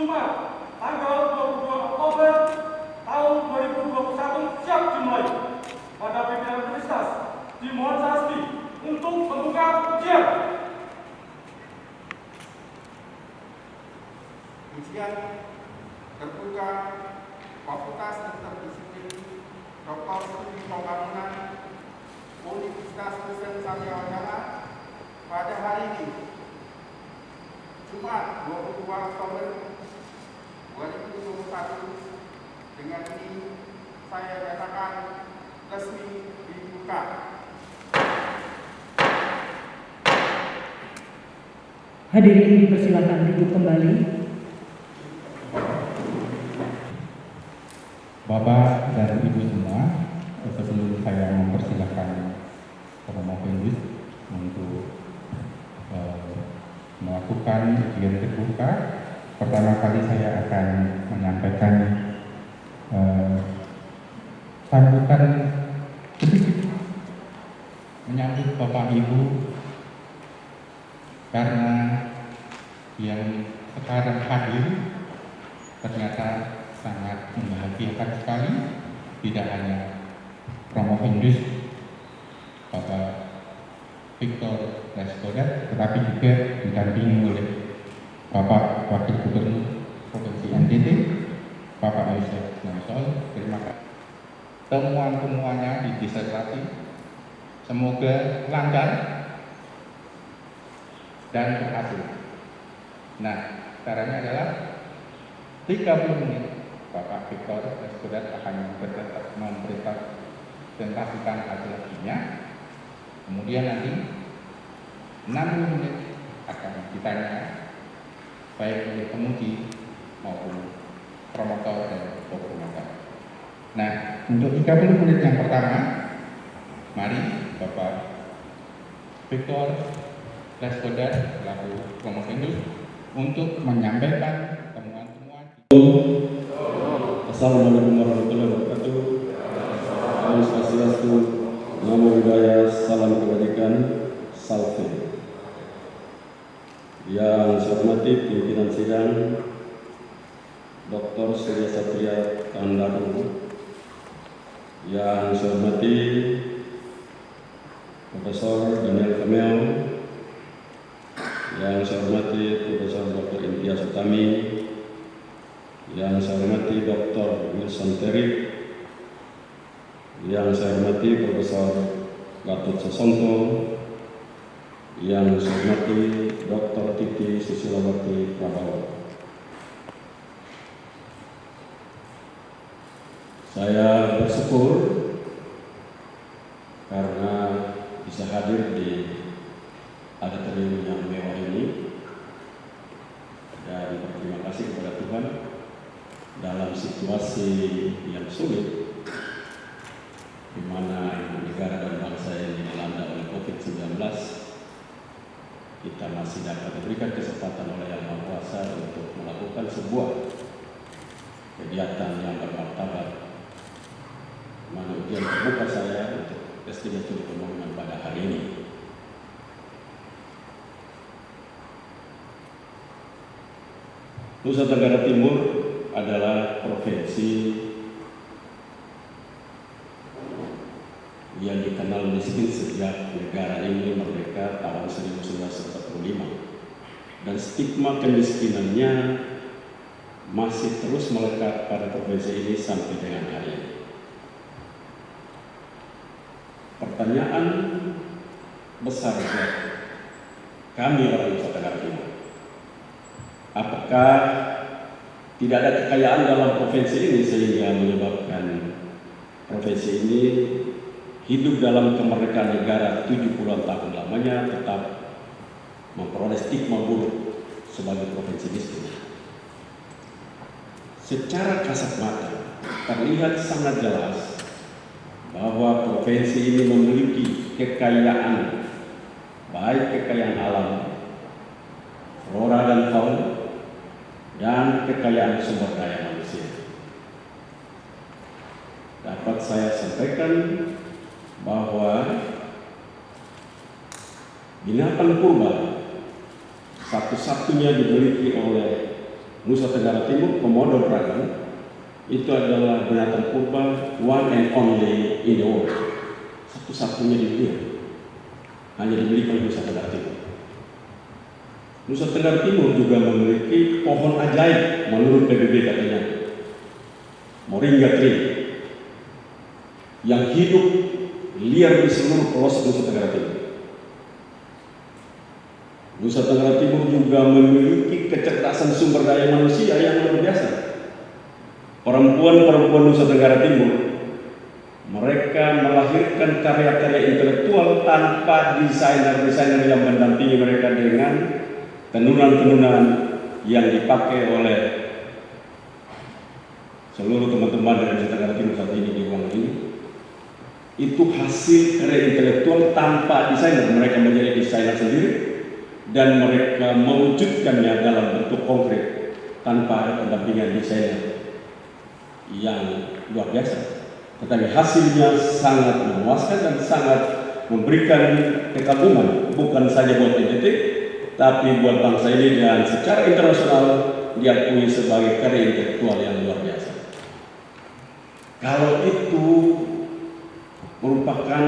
Jumat, tanggal 22 Oktober tahun 2021 siap dimulai. Pada pimpinan universitas dimohon Sasmi untuk membuka ujian. Ujian terbuka Fakultas Interdisiplin Dr. Studi Pembangunan Universitas Kristen Satya Wacana pada hari ini, Jumat 22 Oktober 2021. Dengan ini saya nyatakan resmi dibuka. Hadirin dipersilakan duduk kembali. Bapak dan Ibu semua, sebelum saya mempersilahkan Romo Fenris untuk melakukan ujian terbuka, pertama kali saya akan menyampaikan sambutan sedikit menyambut Bapak Ibu karena yang sekarang hadir ternyata sangat membahagiakan sekali. Tidak hanya Romo Fenris, Bapak Victor Leskodat, tetapi juga didampingi oleh Bapak Wakil Gubernur Provinsi NTT, Bapak Yusuf Namsol. Terima kasih. Temuan-temuannya didisertasi semoga lancar dan berhasil. Nah, caranya adalah 30 menit Bapak Victor Leskodat akan mempresentasikan hasil ujiannya. Kemudian nanti 60 menit akan ditanya baik oleh penguji maupun promotor dan promotor. Nah, untuk 30 menit yang pertama, mari Bapak Victor Leskodat selaku Romo Fenris untuk menyampaikan temuan-temuan. Assalamualaikum warahmatullahi wabarakatuh. Om Swastiastu, Namo Buddhaya, salam kebajikan, salve. Yang saya hormati pimpinan sidang Dr. Surya Satria Tandaru, yang saya hormati Profesor Daniel Kamel, yang saya hormati Profesor Dr. Imtiaz Utami, yang saya hormati Dr. Wilson Terik, yang saya hormati Profesor Gatot Sesongko, yang saya hormati Dr. Titi Susilawati Prabowo. Saya bersyukur karena bisa hadir di auditorium yang mewah ini, dan berterima kasih kepada Tuhan dalam situasi yang sulit di mana negara dan bangsa ini dilanda oleh COVID-19, kita masih dapat diberikan kesempatan oleh Yang Maha Kuasa untuk melakukan sebuah kegiatan yang bermartabat. Mana ujian terbuka saya untuk SD Studi Pembangunan pada hari ini. Nusa Tenggara Timur adalah provinsi yang dikenal miskin sejak negara ini merdeka tahun 1945, dan stigma kemiskinannya masih terus melekat pada provinsi ini sampai dengan hari ini. Pertanyaan besar buat kami orang Nusa Tenggara Timur, apakah tidak ada kekayaan dalam provinsi ini sehingga menyebabkan provinsi ini hidup dalam kemerdekaan negara 70-an tahun lamanya tetap memperoleh stigma buruk sebagai provinsi miskin? Secara kasat mata terlihat sangat jelas bahwa provinsi ini memiliki kekayaan, baik kekayaan alam, flora dan fauna, dan kekayaan sumber daya manusia. Dapat saya sampaikan bahwa binatang purba satu-satunya dimiliki oleh Nusa Tenggara Timur, Komodo dragon itu adalah binatang purba one and only in the world, satu-satunya di dunia, hanya dimiliki oleh Nusa Tenggara Timur. Nusa Tenggara Timur juga memiliki pohon ajaib menurut PBB katanya, Moringa tree, yang hidup liar di seluruh pelosok Nusa Tenggara Timur. Nusa Tenggara Timur juga memiliki kecerdasan sumber daya manusia yang luar biasa. Perempuan-perempuan Nusa Tenggara Timur, mereka melahirkan karya-karya intelektual tanpa desainer-desainer yang mendampingi mereka dengan tenunan-tenunan yang dipakai oleh seluruh teman-teman dari Nusa Tenggara Timur saat ini di ruang ini. Itu hasil karya intelektual tanpa desainer. Mereka menjadi desainer sendiri dan mereka mewujudkannya dalam bentuk konkret tanpa ada pendampingan desainer yang luar biasa. Tetapi hasilnya sangat memuaskan dan sangat memberikan kekaguman, bukan saja buat NTT, tapi buat bangsa ini, dan secara internasional diakui sebagai karya intelektual yang luar biasa. Kalau itu merupakan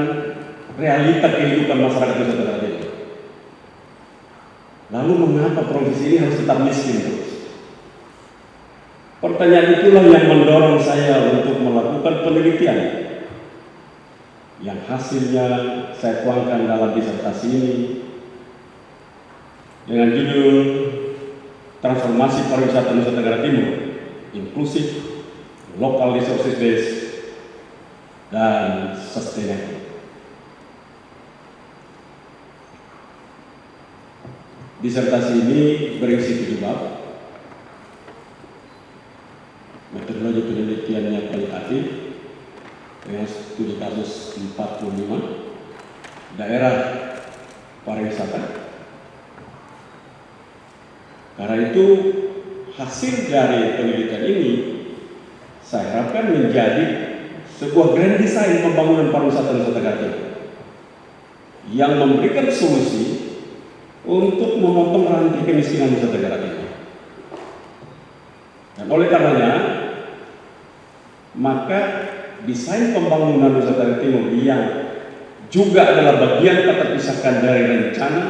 realita kehidupan masyarakat Nusa Tenggara Timur, lalu mengapa provinsi ini harus tetap miskin terus? Pertanyaan itulah yang mendorong saya untuk melakukan penelitian yang hasilnya saya tuangkan dalam disertasi ini dengan judul Transformasi Pariwisata Nusa Tenggara Timur, Inklusif, Local Resources Based, dan Sustainable. Disertasi ini berisi 7 bab. Metodologi penelitiannya kualitatif dengan studi kasus 45 daerah pariwisata. Karena itu hasil dari penelitian ini saya harapkan menjadi sebuah grand design pembangunan pariwisata Nusa Tenggara Timur yang memberikan solusi untuk memotong rantai kemiskinan Nusa Tenggara Timur. Dan oleh karenanya, maka desain pembangunan Nusa Tenggara Timur yang juga adalah bagian tak terpisahkan dari rencana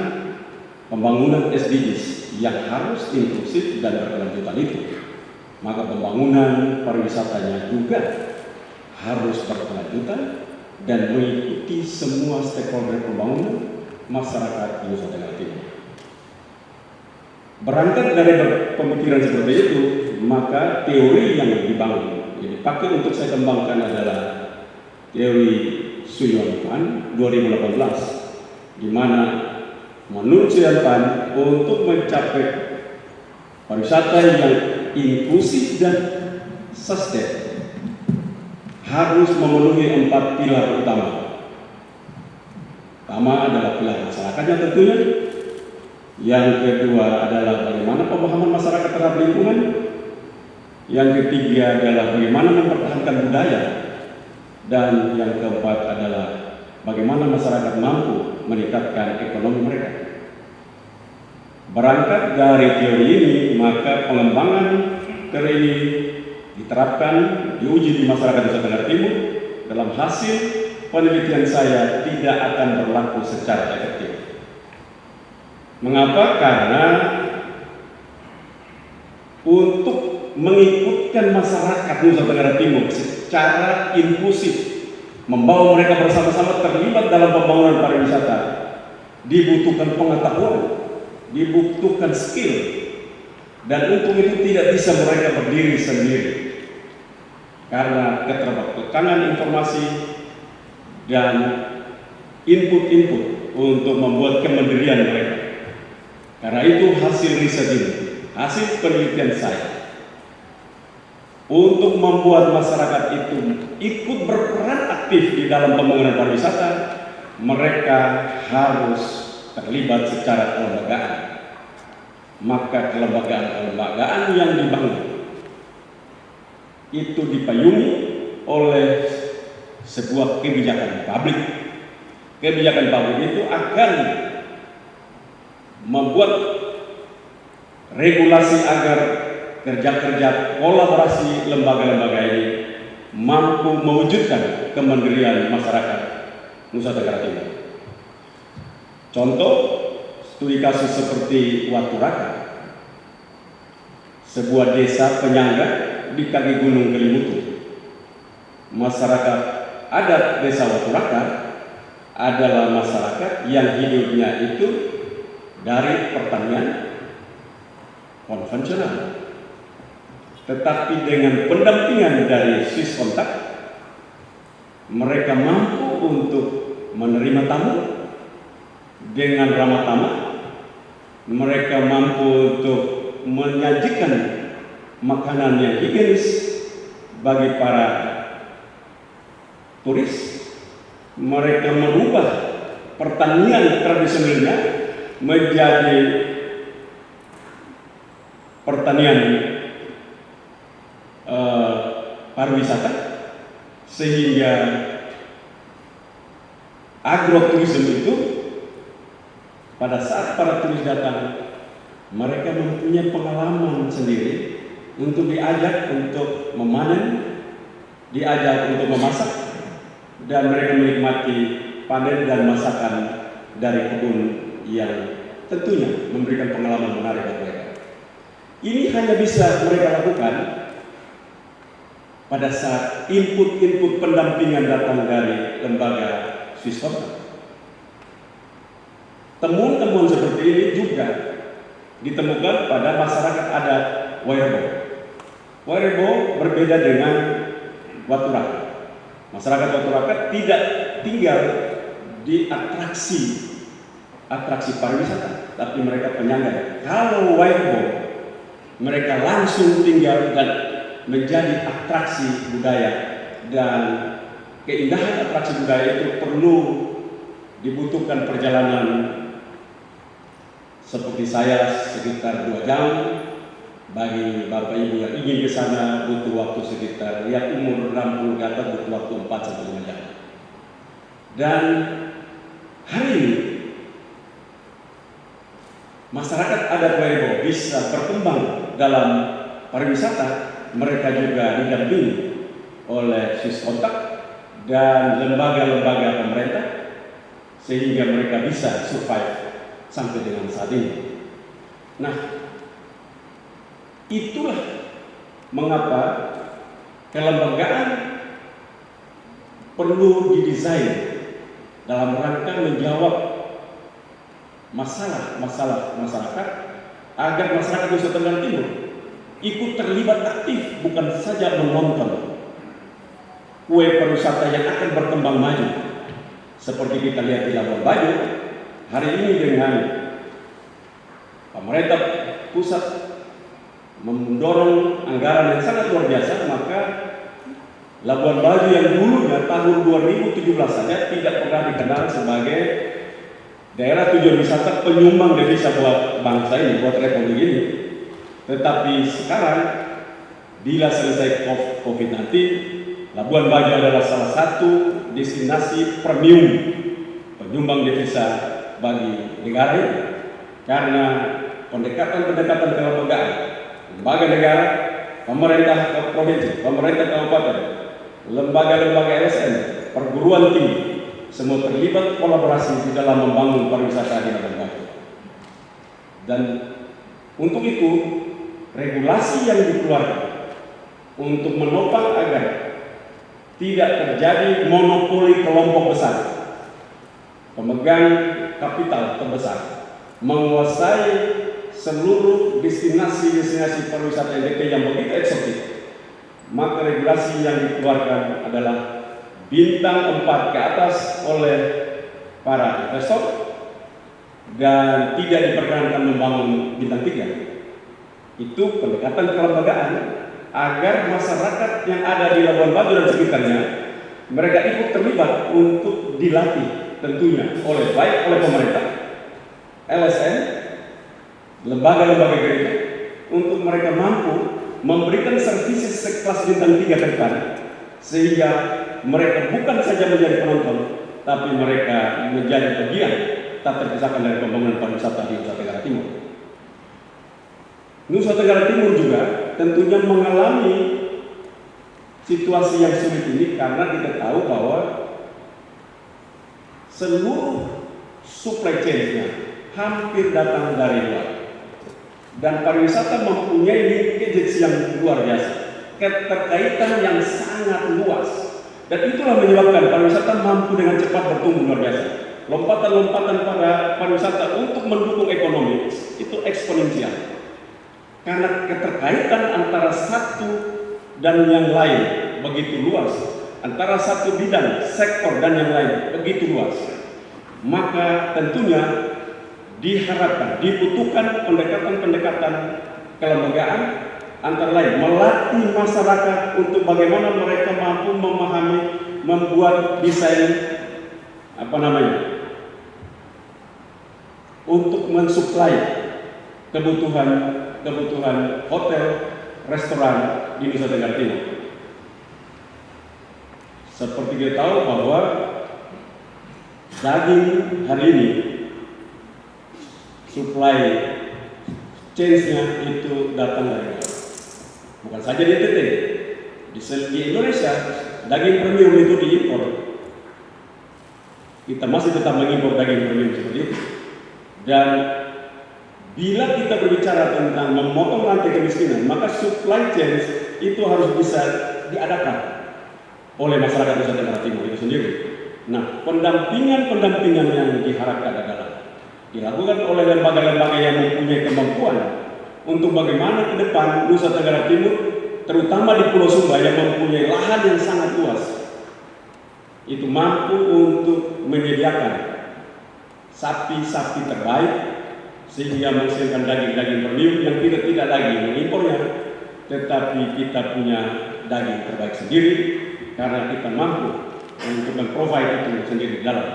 pembangunan SDGs yang harus inklusif dan berkelanjutan itu, maka pembangunan pariwisatanya juga harus berkelanjutan dan mengikuti semua stakeholder pembangunan masyarakat di Nusa Tenggara Timur. Berangkat dari pemikiran seperti itu, maka teori yang dibangun, yang dipakai untuk saya kembangkan adalah teori Xu Yuan 2018, di mana menurut Xu Yuan untuk mencapai pariwisata yang inklusif dan sustain harus memenuhi 4 pilar utama. Pertama adalah pilar masyarakatnya tentunya. Yang kedua adalah bagaimana pemahaman masyarakat terhadap lingkungan. Yang ketiga adalah bagaimana mempertahankan budaya. Dan yang keempat adalah bagaimana masyarakat mampu meningkatkan ekonomi mereka. Berangkat dari teori ini, maka pengembangan teori ini diterapkan, diuji di masyarakat Nusa Tenggara Timur. Dalam hasil penelitian saya tidak akan berlaku secara efektif. Mengapa? Karena untuk mengikutkan masyarakat Nusa Tenggara Timur secara inklusif, membawa mereka bersama-sama terlibat dalam pembangunan pariwisata, dibutuhkan pengetahuan, dibutuhkan skill, dan untuk itu tidak bisa mereka berdiri sendiri karena keterbatasan informasi dan input-input untuk membuat kemandirian mereka. Karena itu hasil riset ini, hasil penelitian saya untuk membuat masyarakat itu ikut berperan aktif di dalam pembangunan pariwisata, mereka harus terlibat secara kelembagaan. Maka kelembagaan-kelembagaan yang dibangun itu dipayungi oleh sebuah kebijakan publik. Kebijakan publik itu akan membuat regulasi agar kerja-kerja kolaborasi lembaga-lembaga ini mampu mewujudkan kemandirian masyarakat Nusa Tenggara Timur. Contoh studi kasus seperti Waturaka, sebuah desa penyangga di kaki Gunung Kelimutu. Masyarakat adat desa Waturaka adalah masyarakat yang hidupnya itu dari pertanian konvensional. Tetapi dengan pendampingan dari Swiss Contact, mereka mampu untuk menerima tamu dengan ramah tamah. Mereka mampu untuk menyajikan makanan yang higienis bagi para turis. Mereka merubah pertanian tradisionalnya menjadi pertanian pariwisata, sehingga agroturisme itu pada saat para turis datang, mereka mempunyai pengalaman sendiri untuk diajak untuk memanen, diajak untuk memasak, dan mereka menikmati panen dan masakan dari kebun yang tentunya memberikan pengalaman menarik bagi mereka. Ini hanya bisa mereka lakukan pada saat input-input pendampingan datang dari lembaga Swiss Contact. Temuan-temuan seperti ini juga ditemukan pada masyarakat adat Wairebo. Wairebo berbeda dengan Waturaka. Masyarakat Waturaka tidak tinggal di atraksi pariwisata, tapi mereka penyangga. Kalau Wairebo, mereka langsung tinggal dan menjadi atraksi budaya, dan keindahan atraksi budaya itu perlu dibutuhkan perjalanan seperti saya sekitar 2 jam. Bagi Bapak Ibu yang ingin ke sana butuh waktu sekitar umur 60 ke atas butuh waktu 4 sampai 5 jam. Dan hari ini masyarakat adat Wairebo bisa berkembang dalam pariwisata. Mereka juga didampingi oleh Swiss Contact dan lembaga-lembaga pemerintah, sehingga mereka bisa survive sampai dengan saat ini. Nah, itulah mengapa kelembagaan perlu didesain dalam rangka menjawab masalah-masalah masyarakat, agar masyarakat Nusa Tenggara Timur ikut terlibat aktif, bukan saja menonton kue pariwisata yang akan berkembang maju. Seperti kita lihat di Labuan Bajo hari ini, dengan pemerintah pusat mendorong anggaran yang sangat luar biasa, maka Labuan Bajo yang dulunya tahun 2017 saja tidak pernah dikenal sebagai daerah tujuan wisata penyumbang devisa buat bangsa ini, buat republik ini. Tetapi sekarang, bila selesai COVID-19, Labuan Bajo adalah salah satu destinasi premium penyumbang devisa bagi negara ini, karena pendekatan-pendekatan kelembagaan, lembaga negara, pemerintah provinsi, pemerintah kabupaten, lembaga-lembaga LSM, perguruan tinggi, semua terlibat kolaborasi di dalam membangun pariwisata di Labuan Bajo. Dan untuk itu, regulasi yang dikeluarkan untuk menopang agar tidak terjadi monopoli kelompok besar, pemegang kapital terbesar, menguasai seluruh destinasi pariwisata NTT yang begitu eksotik. Maka regulasi yang dikeluarkan adalah bintang 4 ke atas oleh para investor, dan tidak diperkenankan membangun bintang 3. Itu pendekatan kelembagaan agar masyarakat yang ada di Labuan Bajo dan sekitarnya, mereka ikut terlibat untuk dilatih tentunya baik oleh pemerintah, LSM, lembaga-lembaga gereja, untuk mereka mampu memberikan services sekelas bintang 3 ke depan, sehingga mereka bukan saja menjadi penonton, tapi mereka menjadi bagian tak terpisahkan dari pembangunan pariwisata di Nusa Tenggara Timur. Nusa Tenggara Timur juga tentunya mengalami situasi yang sulit ini karena kita tahu bahwa seluruh supply chain-nya hampir datang dari luar. Dan pariwisata mempunyai linkages yang luar biasa, keterkaitan yang sangat luas. Dan itulah menyebabkan pariwisata mampu dengan cepat bertumbuh luar biasa. Lompatan-lompatan pada pariwisata untuk mendukung ekonomi itu eksponensial. Karena keterkaitan antara satu dan yang lain begitu luas, antara satu bidang, sektor dan yang lain begitu luas, maka tentunya diharapkan, dibutuhkan pendekatan-pendekatan kelembagaan antara lain melatih masyarakat untuk bagaimana mereka mampu memahami, membuat desain untuk mensuplai kebutuhan hotel, restoran di Nusa Tenggara Timur. Seperti kita tahu bahwa daging hari ini supply chain-nya itu datang dari luar. Bukan saja di NTT, di Indonesia daging premium itu diimpor. Kita masih tetap mengimpor daging premium seperti itu. Dan bila kita berbicara tentang memotong rantai kemiskinan, maka supply chain itu harus bisa diadakan oleh masyarakat Nusa Tenggara Timur itu sendiri. Nah, pendampingan yang diharapkan adalah dilakukan oleh lembaga-lembaga yang mempunyai kemampuan untuk bagaimana ke depan Nusa Tenggara Timur, terutama di Pulau Sumba yang mempunyai lahan yang sangat luas, itu mampu untuk menyediakan sapi-sapi terbaik sehingga menghasilkan daging-daging premium yang tidak lagi mengimpornya, tetapi kita punya daging terbaik sendiri karena kita mampu untuk memprovide itu sendiri di dalam.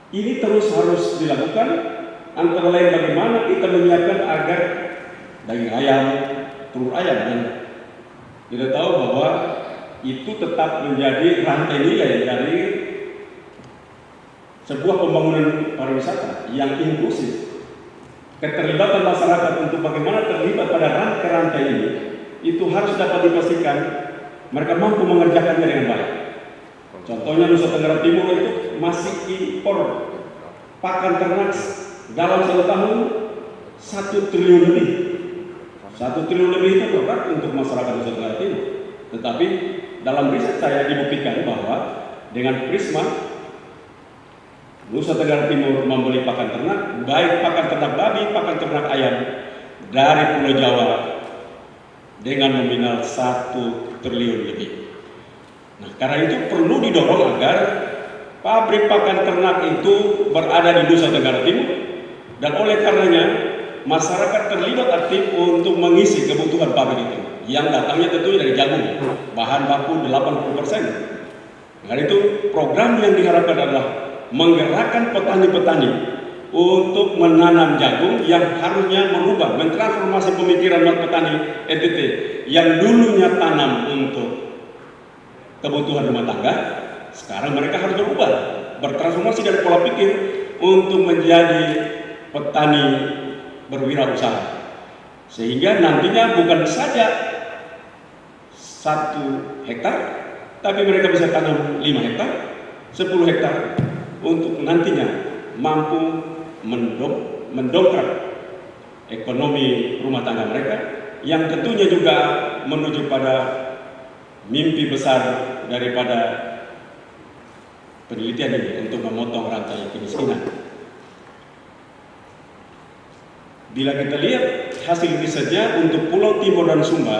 Ini terus harus dilakukan, antara lain bagaimana kita menyiapkan agar daging ayam, telur ayam, dan kita tahu bahwa itu tetap menjadi rantai nilai dari sebuah pembangunan pariwisata yang inklusif. Keterlibatan masyarakat untuk bagaimana terlibat pada rantai ini itu harus dapat dipastikan mereka mampu mengerjakannya dengan baik. Contohnya Nusa Tenggara Timur itu masih impor pakan ternak dalam 1 tahun 1 triliun lebih. 1 triliun lebih itu berat untuk masyarakat Nusa Tenggara Timur. Tetapi dalam riset saya dibuktikan bahwa dengan Prisma Nusa Tenggara Timur membeli pakan ternak, baik pakan ternak babi, pakan ternak ayam dari Pulau Jawa dengan nominal 1 triliun lebih. Nah, karena itu perlu didorong agar pabrik pakan ternak itu berada di Nusa Tenggara Timur, dan oleh karenanya masyarakat terlibat aktif untuk mengisi kebutuhan pabrik itu yang datangnya tentunya dari jagung, bahan baku 80%. Karena itu program yang diharapkan adalah menggerakkan petani-petani untuk menanam jagung yang harusnya merubah, mentransformasi pemikiran petani NTT yang dulunya tanam untuk kebutuhan rumah tangga, sekarang mereka harus berubah, bertransformasi dari pola pikir untuk menjadi petani berwirausaha, sehingga nantinya bukan saja 1 hektar, tapi mereka bisa tanam 5 hektar, 10 hektar untuk nantinya mampu mendongkrak ekonomi rumah tangga mereka, yang tentunya juga menuju pada mimpi besar daripada penelitian ini untuk memotong rantai kemiskinan. Bila kita lihat hasil risetnya untuk Pulau Timur dan Sumba,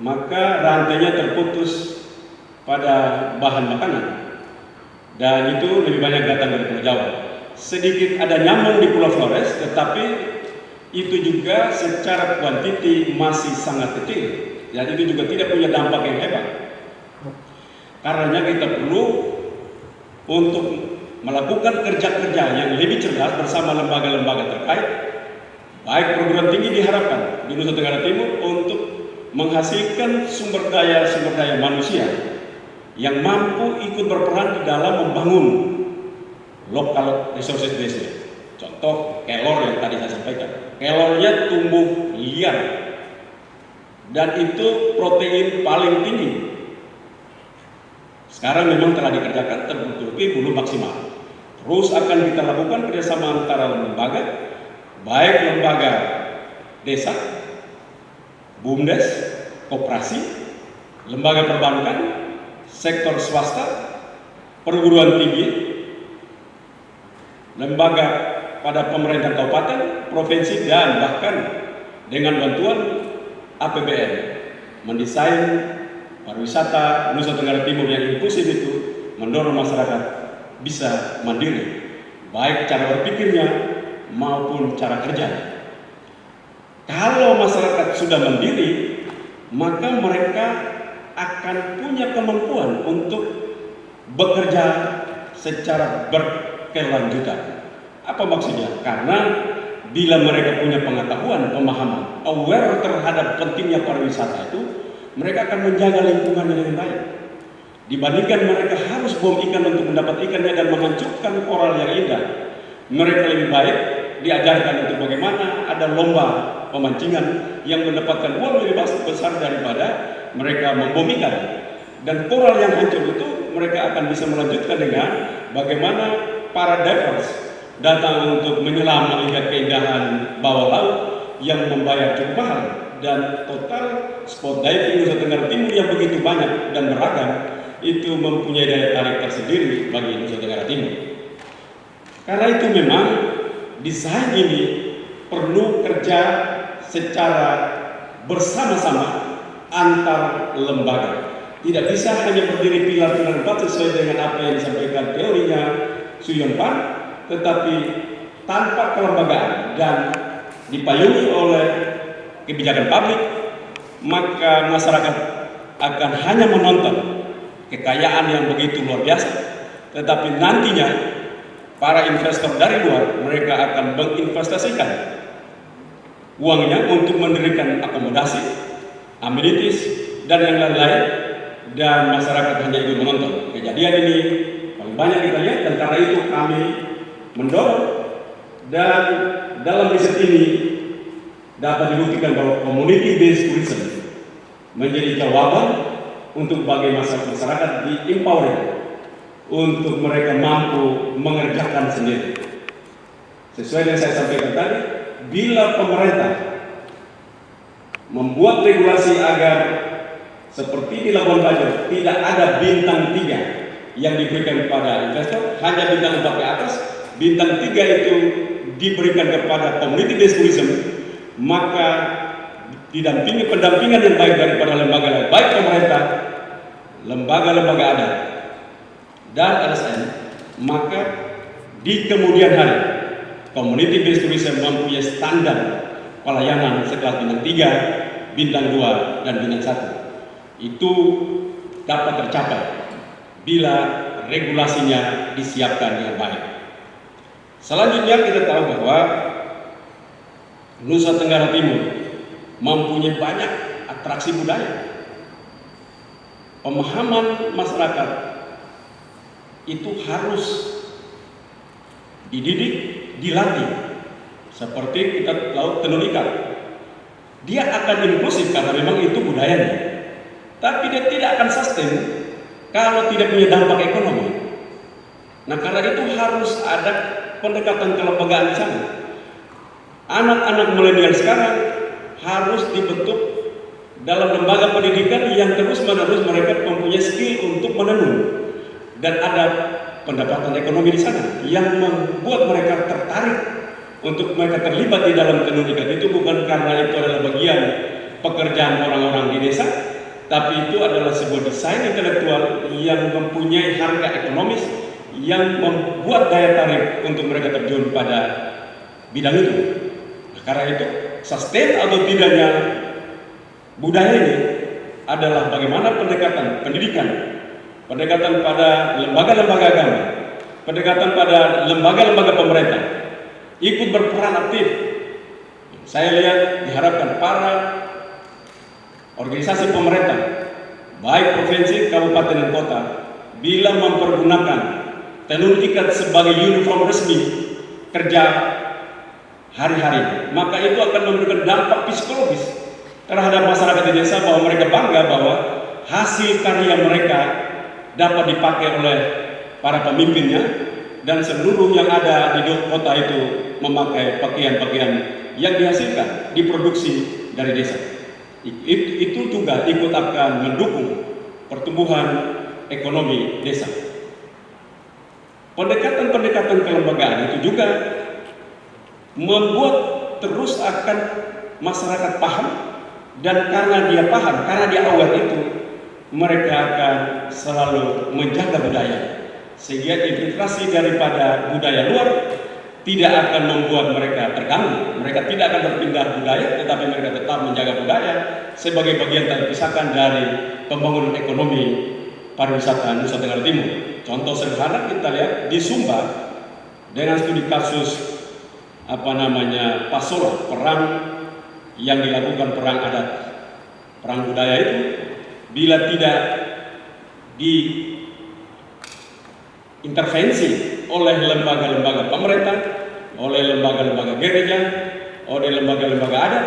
maka rantainya terputus pada bahan makanan, dan itu lebih banyak datang dari Pulau Jawa. Sedikit ada nyambung di Pulau Flores, tetapi itu juga secara kuantiti masih sangat kecil. Jadi itu juga tidak punya dampak yang hebat. Karenanya kita perlu untuk melakukan kerja-kerja yang lebih cerdas bersama lembaga-lembaga terkait, baik perguruan tinggi diharapkan di Nusa Tenggara Timur untuk menghasilkan sumber daya manusia yang mampu ikut berperan di dalam membangun local resources base. Contoh Kelor yang tadi saya sampaikan. kelornya tumbuh liar, dan itu protein paling tinggi. Sekarang memang telah dikerjakan, terbukti belum maksimal. Terus akan kita lakukan kerjasama antara lembaga, baik lembaga desa, BUMDes, koperasi, lembaga perbankan, sektor swasta, perguruan tinggi, lembaga pada pemerintah kabupaten, provinsi, dan bahkan dengan bantuan APBN mendesain pariwisata Nusa Tenggara Timur yang inklusif itu, mendorong masyarakat bisa mandiri, baik cara berpikirnya maupun cara kerja. Kalau masyarakat sudah mandiri, maka mereka akan punya kemampuan untuk bekerja secara berkelanjutan. Apa maksudnya? Karena bila mereka punya pengetahuan, pemahaman, aware terhadap pentingnya pariwisata itu, mereka akan menjaga lingkungannya dengan baik. Dibandingkan mereka harus bom ikan untuk mendapat ikannya dan menghancurkan koral yang indah, mereka lebih baik diajarkan untuk bagaimana ada lomba pemancingan yang mendapatkan uang lebih besar daripada mereka membom ikan. Dan koral yang hancur itu mereka akan bisa melanjutkan dengan bagaimana para divers datang untuk menyelam melihat keindahan bawah laut yang membayar cukup mahal. Dan total spot diving Nusa Tenggara Timur yang begitu banyak dan beragam itu mempunyai daya tarik tersendiri bagi Nusa Tenggara Timur. Karena itu memang desain ini perlu kerja secara bersama-sama antar lembaga. Tidak bisa hanya berdiri pilar-pilar empat sesuai dengan apa yang disampaikan teorinya Suyon Pan, tetapi tanpa kelembagaan dan dipayungi oleh kebijakan publik, maka masyarakat akan hanya menonton kekayaan yang begitu luar biasa, tetapi nantinya para investor dari luar mereka akan menginvestasikan uangnya untuk mendirikan akomodasi, amenities, dan yang lain-lain, dan masyarakat hanya ikut menonton. Kejadian ini paling banyak kita lihat, dan karena itu kami mendorong, dan dalam riset ini dapat dibuktikan bahwa community based tourism menjadi jawaban untuk bagi masyarakat di empowering untuk mereka mampu mengerjakan sendiri. Sesuai yang saya sampaikan tadi, bila pemerintah membuat regulasi agar seperti di Labuan Bajo tidak ada bintang 3 yang diberikan kepada investor, hanya bintang 4 ke atas, bintang 3 itu diberikan kepada community based tourism, maka didampingi pendampingan yang baik daripada lembaga baik pemerintah, lembaga-lembaga adat, dan LSM, maka di kemudian hari community based tourism mempunyai standar pelayanan sekelas bintang 3, bintang 2, dan bintang 1. Itu dapat tercapai bila regulasinya disiapkan dengan baik. Selanjutnya kita tahu bahwa Nusa Tenggara Timur mempunyai banyak atraksi budaya. Pemahaman masyarakat itu harus dididik, dilatih. Seperti kita tahu tenun ikat, dia akan inklusif karena memang itu budayanya, tapi dia tidak akan sustain kalau tidak punya dampak ekonomi. Nah, karena itu harus ada pendekatan kelembagaan di sana. Anak-anak milenial sekarang harus dibentuk dalam lembaga pendidikan yang terus-menerus mereka mempunyai skill untuk menenun, dan ada pendapatan ekonomi di sana yang membuat mereka tertarik untuk mereka terlibat di dalam tenun ikat. Itu bukan karena itu adalah bagian pekerjaan orang-orang di desa, tapi itu adalah sebuah desain intelektual yang mempunyai harga ekonomis yang membuat daya tarik untuk mereka terjun pada bidang itu. Nah, karena itu sustain atau tidaknya budaya ini adalah bagaimana pendekatan pendidikan, pendekatan pada lembaga-lembaga agama, pendekatan pada lembaga-lembaga pemerintah ikut berperan aktif. Saya lihat diharapkan para organisasi pemerintah, baik provinsi, kabupaten, dan kota, bila mempergunakan tenun ikat sebagai uniform resmi kerja hari-hari, maka itu akan memberikan dampak psikologis terhadap masyarakat di desa, bahwa mereka bangga bahwa hasil karya mereka dapat dipakai oleh para pemimpinnya, dan seluruh yang ada di kota itu memakai pakaian-pakaian yang dihasilkan, diproduksi dari desa. Itu juga ikut akan mendukung pertumbuhan ekonomi desa. Pendekatan-pendekatan kelembagaan itu juga membuat terus akan masyarakat paham, dan karena dia paham, karena dia aware itu, mereka akan selalu menjaga budaya, sehingga infiltrasi daripada budaya luar tidak akan membuat mereka terganggu. Mereka tidak akan berpindah budaya, tetapi mereka tetap menjaga budaya sebagai bagian tak terpisahkan dari pembangunan ekonomi pariwisata Nusa Tenggara Timur. Contoh sederhana kita lihat di Sumba dengan studi kasus Pasola, perang yang dilakukan, perang adat, perang budaya itu, bila tidak diintervensi oleh lembaga-lembaga pemerintah, oleh lembaga-lembaga gereja, oleh lembaga-lembaga adat,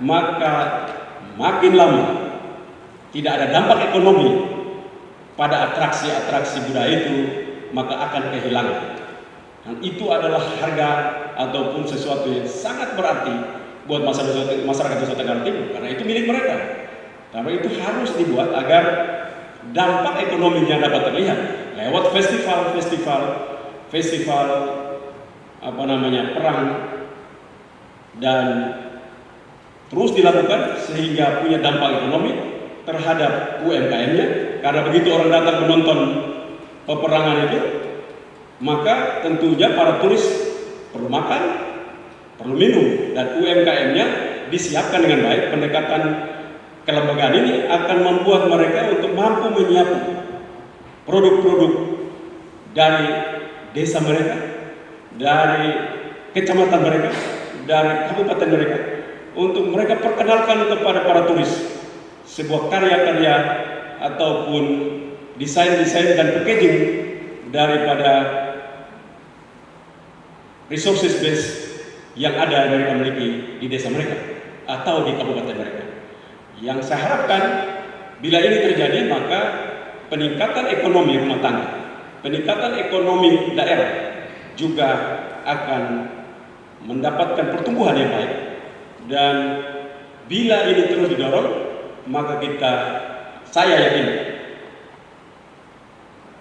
maka makin lama tidak ada dampak ekonomi pada atraksi-atraksi budaya itu, maka akan kehilangan. Dan itu adalah harga ataupun sesuatu yang sangat berarti buat masyarakat Nusa Tenggara Timur, karena itu milik mereka. Tapi itu harus dibuat agar dampak ekonominya dapat terlihat lewat festival perang, dan terus dilakukan sehingga punya dampak ekonomi terhadap UMKM-nya. Karena begitu orang datang menonton peperangan itu, maka tentunya para turis perlu makan, perlu minum, dan UMKM-nya disiapkan dengan baik. Pendekatan kelembagaan ini akan membuat mereka untuk mampu menyiapkan produk-produk dari desa mereka, dari kecamatan mereka, dari kabupaten mereka, untuk mereka perkenalkan kepada para turis sebuah karya-karya ataupun desain-desain dan packaging daripada resources base yang ada mereka miliki di desa mereka atau di kabupaten mereka. Yang saya harapkan bila ini terjadi, maka peningkatan ekonomi rumah tangga, peningkatan ekonomi daerah juga akan mendapatkan pertumbuhan yang baik. Dan bila ini terus didorong, maka saya yakin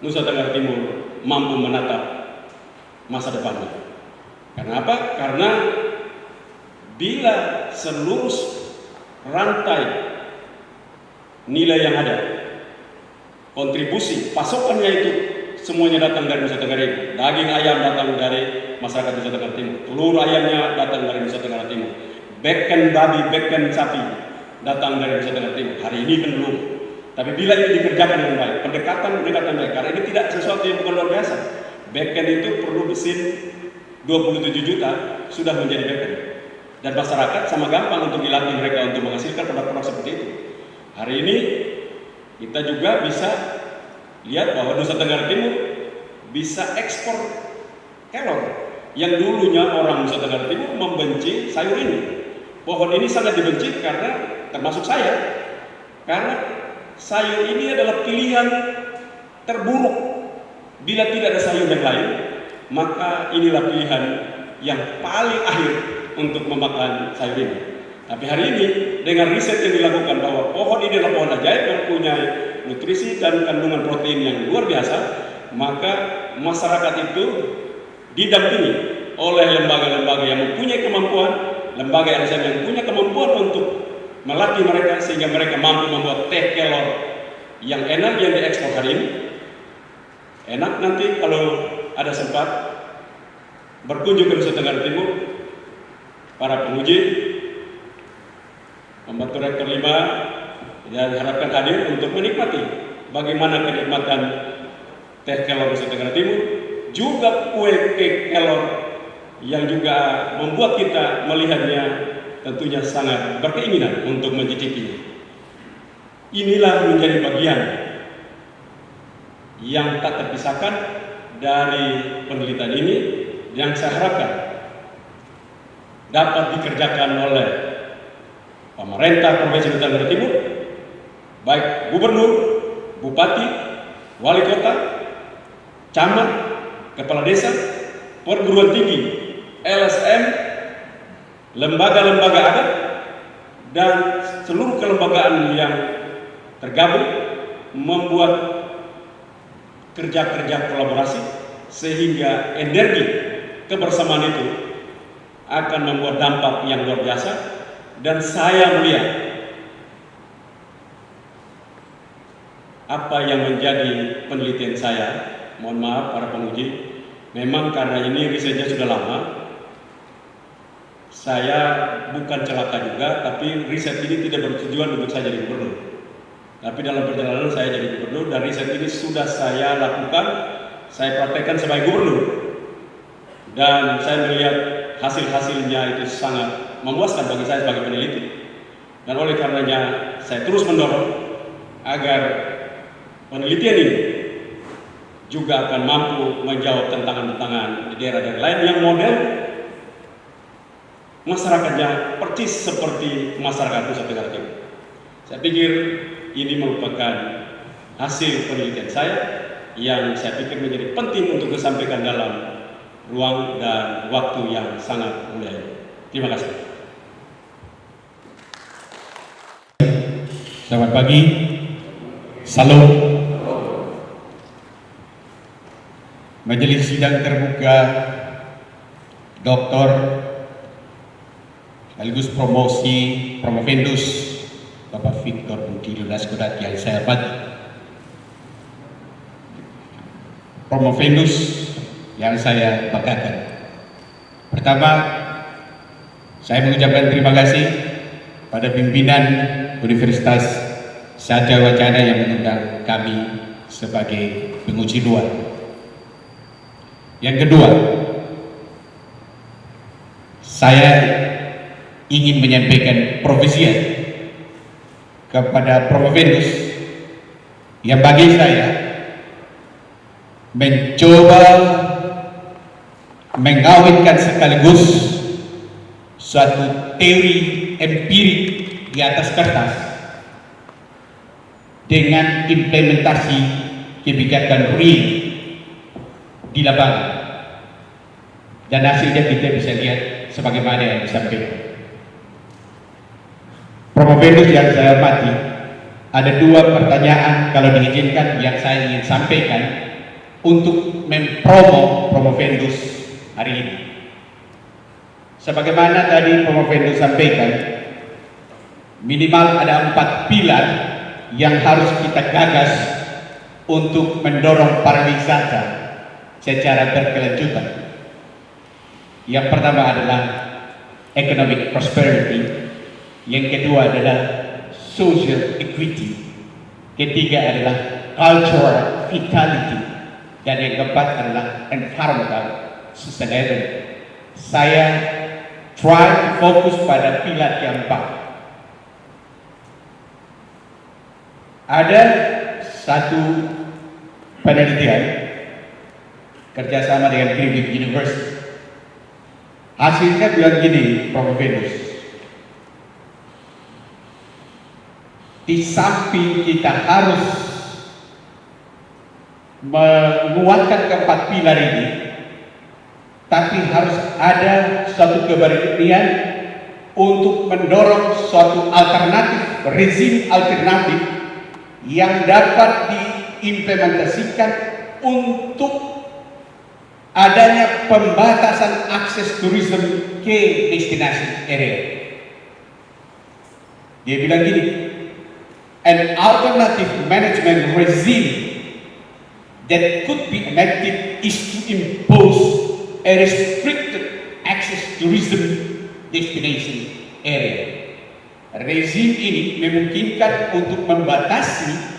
Nusa Tenggara Timur mampu menatap masa depannya. Karena apa? Karena bila seluruh rantai nilai yang ada, kontribusi pasokannya itu semuanya datang dari Nusa Tenggara Timur. Daging ayam datang dari masyarakat Nusa Tenggara Timur, telur ayamnya datang dari Nusa Tenggara Timur, bacon babi, bacon sapi datang dari Nusa Tenggara Timur. Hari ini kan belum, tapi bila ini dikerjakan dengan baik, pendekatan baik, karena ini tidak sesuatu yang bukan luar biasa. Bacon itu perlu mesin 27 juta sudah menjadi bacon, dan masyarakat sama gampang untuk dilatih mereka untuk menghasilkan produk-produk seperti itu. Hari ini kita juga bisa lihat bahwa Nusa Tenggara Timur bisa ekspor kelor yang dulunya orang Nusa Tenggara Timur membenci sayur ini. Pohon ini sangat dibenci karena, termasuk saya, karena sayur ini adalah pilihan terburuk. Bila tidak ada sayur yang lain, maka inilah pilihan yang paling akhir untuk memakan sayur ini. Tapi hari ini dengan riset yang dilakukan bahwa pohon ini adalah pohon ajaib yang punya nutrisi dan kandungan protein yang luar biasa, maka masyarakat itu didampingi oleh lembaga-lembaga yang mempunyai kemampuan, lembaga LSM yang punya kemampuan untuk melatih mereka sehingga mereka mampu membuat teh kelor yang enak yang diekspor hari ini. Enak nanti kalau ada sempat berkunjung ke Nusa Tenggara Timur, para penguji, pembantu rektor 5 dan diharapkan hadir untuk menikmati bagaimana kenikmatan teh kelor Nusa Tenggara Timur, juga kue kek kelor yang juga membuat kita melihatnya tentunya sangat berkeinginan untuk mencicipinya. Inilah menjadi bagian yang tak terpisahkan dari penelitian ini, yang saya harapkan dapat dikerjakan oleh pemerintah Provinsi Nusa Tenggara Timur, baik gubernur, bupati, wali kota, camat, kepala desa, perguruan tinggi, LSM, lembaga-lembaga adat, dan seluruh kelembagaan yang tergabung membuat kerja-kerja kolaborasi sehingga energi kebersamaan itu akan membuat dampak yang luar biasa. Dan saya melihat apa yang menjadi penelitian saya, mohon maaf para penguji, memang karena ini risetnya sudah lama, saya bukan celaka juga, tapi riset ini tidak bertujuan untuk saya jadi gubernur. Tapi dalam perjalanan saya jadi gubernur dan riset ini sudah saya lakukan, saya praktekkan sebagai gubernur. Dan saya melihat hasil-hasilnya itu sangat memuaskan bagi saya sebagai peneliti. Dan oleh karenanya saya terus mendorong agar penelitian ini juga akan mampu menjawab tantangan-tantangan di daerah-daerah lain yang model masyarakatnya persis seperti masyarakat Nusa Tenggara Timur. Saya pikir ini merupakan hasil penelitian saya yang saya pikir menjadi penting untuk disampaikan dalam ruang dan waktu yang sangat mulia ini. Terima kasih. Selamat pagi, salam. Majelis sidang terbuka Dr. sekaligus promovendus Bapak Victor Budi Lunas Kodati yang saya hormati, promovendus yang saya banggakan. Pertama, saya mengucapkan terima kasih pada pimpinan Universitas Satya Wacana yang mengundang kami sebagai penguji luar. Yang kedua, saya ingin menyampaikan profesi kepada promovendus yang bagi saya mencoba mengawinkan sekaligus suatu teori empirik di atas kertas dengan implementasi kebijakan real di lapangan, dan hasilnya kita bisa lihat sebagaimana yang disampaikan. Promovendus yang saya hormati, ada dua pertanyaan kalau diizinkan yang saya ingin sampaikan untuk mempromo promovendus hari ini. Sebagaimana tadi promovendus sampaikan, minimal ada 4 pilar yang harus kita gagas untuk mendorong pariwisata secara berkelanjutan. Yang pertama adalah economic prosperity, yang kedua adalah social equity, ketiga adalah cultural vitality, dan yang keempat adalah environmental sustainability. Saya try to fokus pada pilar yang 4. Ada satu penelitian kerjasama dengan Griffith University. Hasilnya bilang gini, promovendus, di samping kita harus menguatkan keempat pilar ini, tapi harus ada suatu keberanian untuk mendorong suatu alternatif, rezim alternatif yang dapat diimplementasikan untuk adanya pembatasan akses turisme ke destinasi area. Dia bilang gini, an alternative management regime that could be enacted is to impose a restricted access tourism destination area. Rezim ini memungkinkan untuk membatasi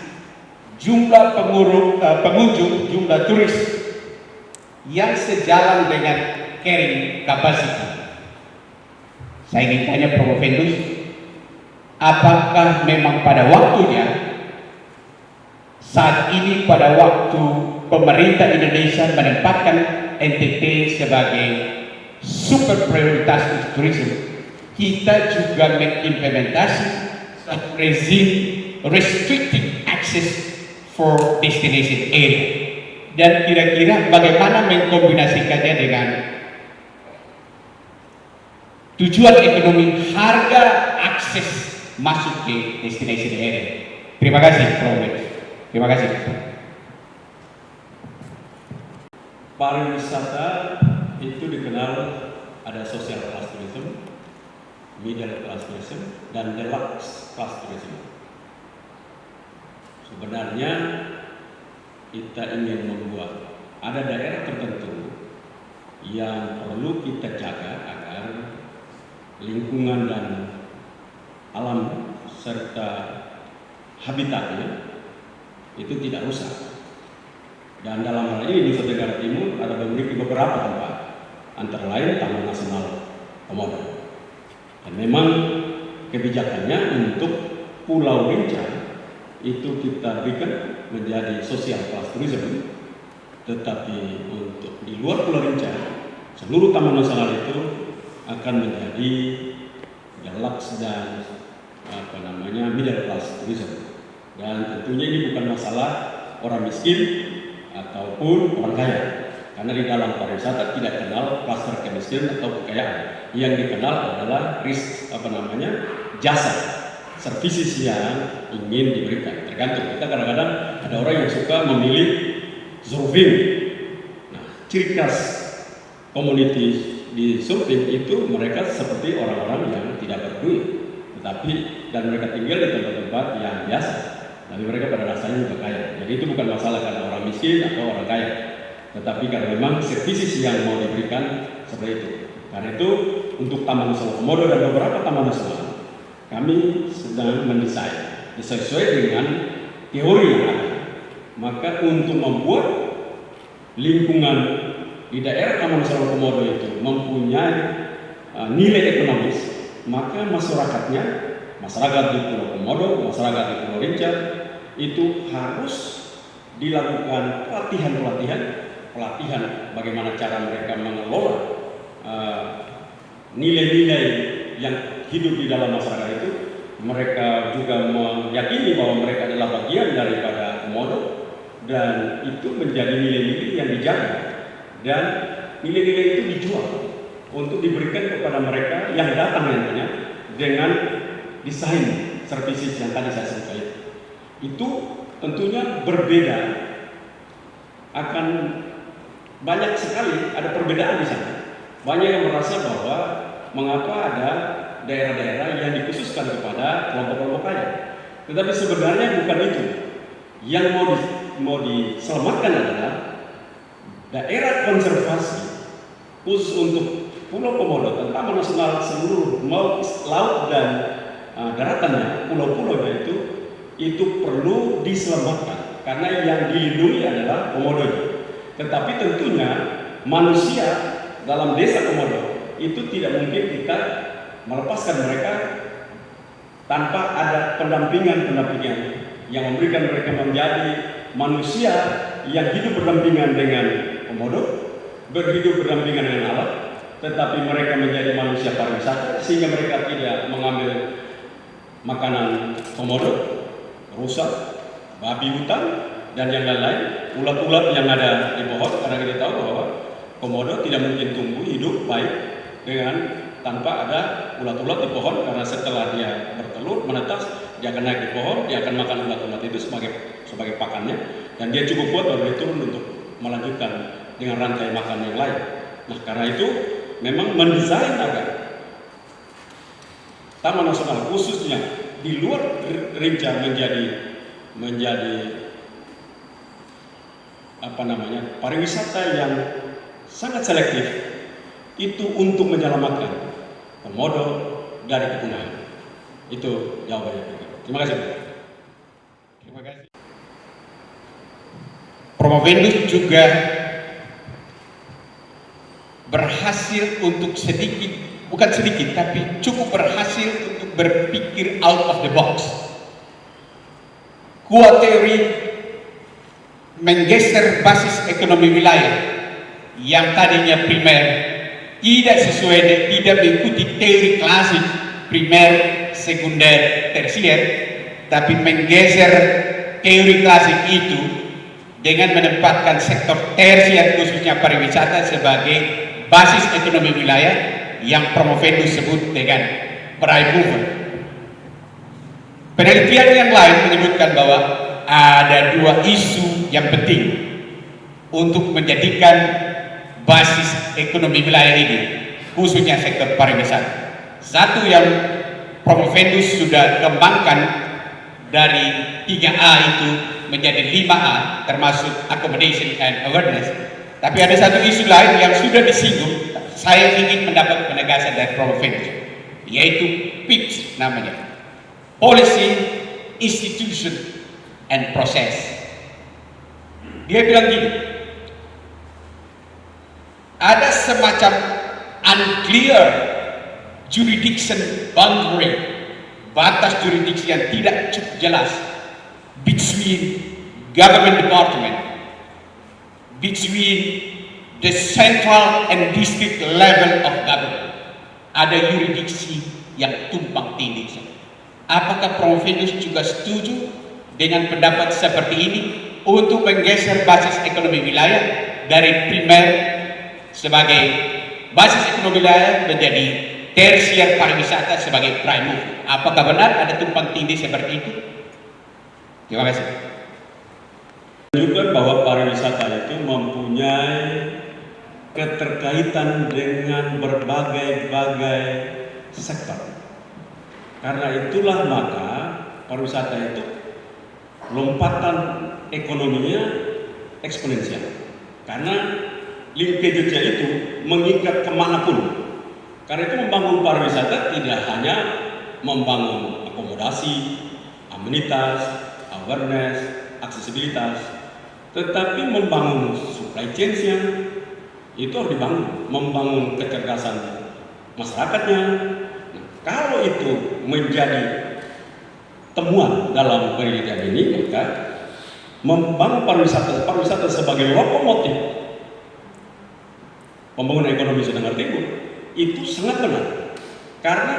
jumlah pengunjung, jumlah turis yang sejalan dengan carrying capacity. Saya ingin tanya promovendus, apakah memang pada waktunya saat ini, pada waktu pemerintah Indonesia menempatkan NTT sebagai super prioritas untuk turisme, kita juga mengimplementasi rezim restricting access for destination area. Dan kira-kira bagaimana mengkombinasikannya dengan tujuan ekonomi, harga akses masuk ke destination area. Terima kasih, Prof. Terima kasih. Pariwisata itu dikenal ada social class tourism, middle class tourism, dan deluxe class tourism. Sebenarnya kita ingin membuat ada daerah tertentu yang perlu kita jaga agar lingkungan dan alam serta habitatnya itu tidak rusak. Dan dalam hal ini Nusa Tenggara Timur ada memiliki beberapa tempat, antara lain Taman Nasional Komodo. Dan memang kebijakannya untuk Pulau Rinca itu kita berikan menjadi social class tourism, tetapi untuk di luar Pulau Rinca seluruh Taman Nasional itu akan menjadi deluxe dan middle class tourism. Dan tentunya ini bukan masalah orang miskin ataupun orang kaya, karena di dalam pariwisata tidak kenal klaster kemiskinan atau kekayaan. Yang dikenal adalah jasa, services yang ingin diberikan. Tergantung, kita kadang-kadang ada orang yang suka memilih surfing. Nah, ciri khas community di surfing itu mereka seperti orang-orang yang tidak berduit, tetapi dan mereka tinggal di tempat-tempat yang biasa. Tapi mereka pada dasarnya juga kaya. Jadi itu bukan masalah karena orang miskin atau orang kaya, tetapi karena memang services yang mau diberikan seperti itu. Karena itu untuk Taman Nasional Komodo dan beberapa taman nasional kami sedang mendesain sesuai dengan teori yang ada. Maka untuk membuat lingkungan di daerah Taman Nasional Komodo itu mempunyai nilai ekonomis, maka masyarakat di Pulau Komodo, masyarakat di Pulau Rinca itu harus dilakukan pelatihan bagaimana cara mereka mengelola nilai-nilai yang hidup di dalam masyarakat itu. Mereka juga meyakini bahwa mereka adalah bagian daripada Komodo dan itu menjadi nilai-nilai yang dijaga dan nilai-nilai itu dijual untuk diberikan kepada mereka yang datang nantinya dengan desain services yang tadi saya sebutkan. Itu tentunya berbeda, akan banyak sekali ada perbedaan di sana. Banyak yang merasa bahwa mengapa ada daerah-daerah yang dikhususkan kepada kelompok-kelompok kaya. Tetapi sebenarnya bukan itu. Yang mau diselamatkan adalah daerah konservasi khusus untuk Pulau Komodo dan Taman Nasional seluruh laut dan daratannya, pulau-pulaunya itu perlu diselamatkan karena yang dilindungi adalah Komodo. Tetapi tentunya manusia dalam desa Komodo itu tidak mungkin kita melepaskan mereka tanpa ada pendampingan yang memberikan mereka menjadi manusia yang hidup berdampingan dengan Komodo, berhidup berdampingan dengan alam, tetapi mereka menjadi manusia pariwisata sehingga mereka tidak mengambil makanan Komodo, rusa, babi hutan, dan yang lain-lain, ulat-ulat yang ada di pohon. Karena kita tahu bahwa Komodo tidak mungkin tumbuh hidup baik tanpa ada ulat-ulat di pohon, karena setelah dia bertelur menetas, dia akan naik di pohon, dia akan makan ulat-ulat itu sebagai pakannya, dan dia cukup kuat baru dia turun untuk melanjutkan dengan rantai makan yang lain. Nah, karena itu memang mendesain agar Taman Nasional khususnya di luar Rinca menjadi pariwisata yang sangat selektif itu untuk menyelamatkan Komodo dari kepunahan. Itu jawabannya. Terima kasih. Terima kasih. Promovendus juga berhasil untuk bukan sedikit, tapi cukup berhasil untuk berpikir out of the box. Kuat teori menggeser basis ekonomi wilayah yang tadinya primer tidak sesuai, tidak mengikuti teori klasik primer, sekunder, tersier, tapi menggeser teori klasik itu dengan menempatkan sektor tersier khususnya pariwisata sebagai basis ekonomi wilayah yang Promovendus sebut dengan prime mover. Penelitian yang lain menyebutkan bahwa ada dua isu yang penting untuk menjadikan basis ekonomi wilayah ini, khususnya sektor pariwisata. Satu yang Promovendus sudah kembangkan dari 3A itu menjadi 5A, termasuk accommodation and awareness. Tapi ada satu isu lain yang sudah disinggung, saya ingin mendapat penegasan dari Promovendus, yaitu PIPS namanya, Policy, Institution, and Process. Dia bilang gini, ada semacam unclear jurisdiction boundary, batas jurisdiksi yang tidak cukup jelas between government department, between the central and district level of government. Ada jurisdiksi yang tumpang tindih. Apakah Promovendus juga setuju dengan pendapat seperti ini untuk menggeser basis ekonomi wilayah dari primer sebagai basis ekonomi wilayah menjadi tersier pariwisata sebagai prime mover? Apakah benar ada tumpang tindih seperti itu? Terima kasih. Menunjukkan bahwa pariwisata itu mempunyai keterkaitan dengan berbagai-bagai sektor. Karena itulah maka pariwisata itu lompatan ekonominya eksponensial. Karena linkage-nya itu mengikat kemanapun. Karena itu membangun pariwisata tidak hanya membangun akomodasi, amenitas, awareness, aksesibilitas, tetapi membangun supply chain-nya itu harus dibangun, membangun kecerdasan masyarakatnya. Nah, kalau itu menjadi temuan dalam penelitian ini, maka membangun pariwisata sebagai lokomotif pembangunan ekonomi Tenggara Timur itu sangat benar. Karena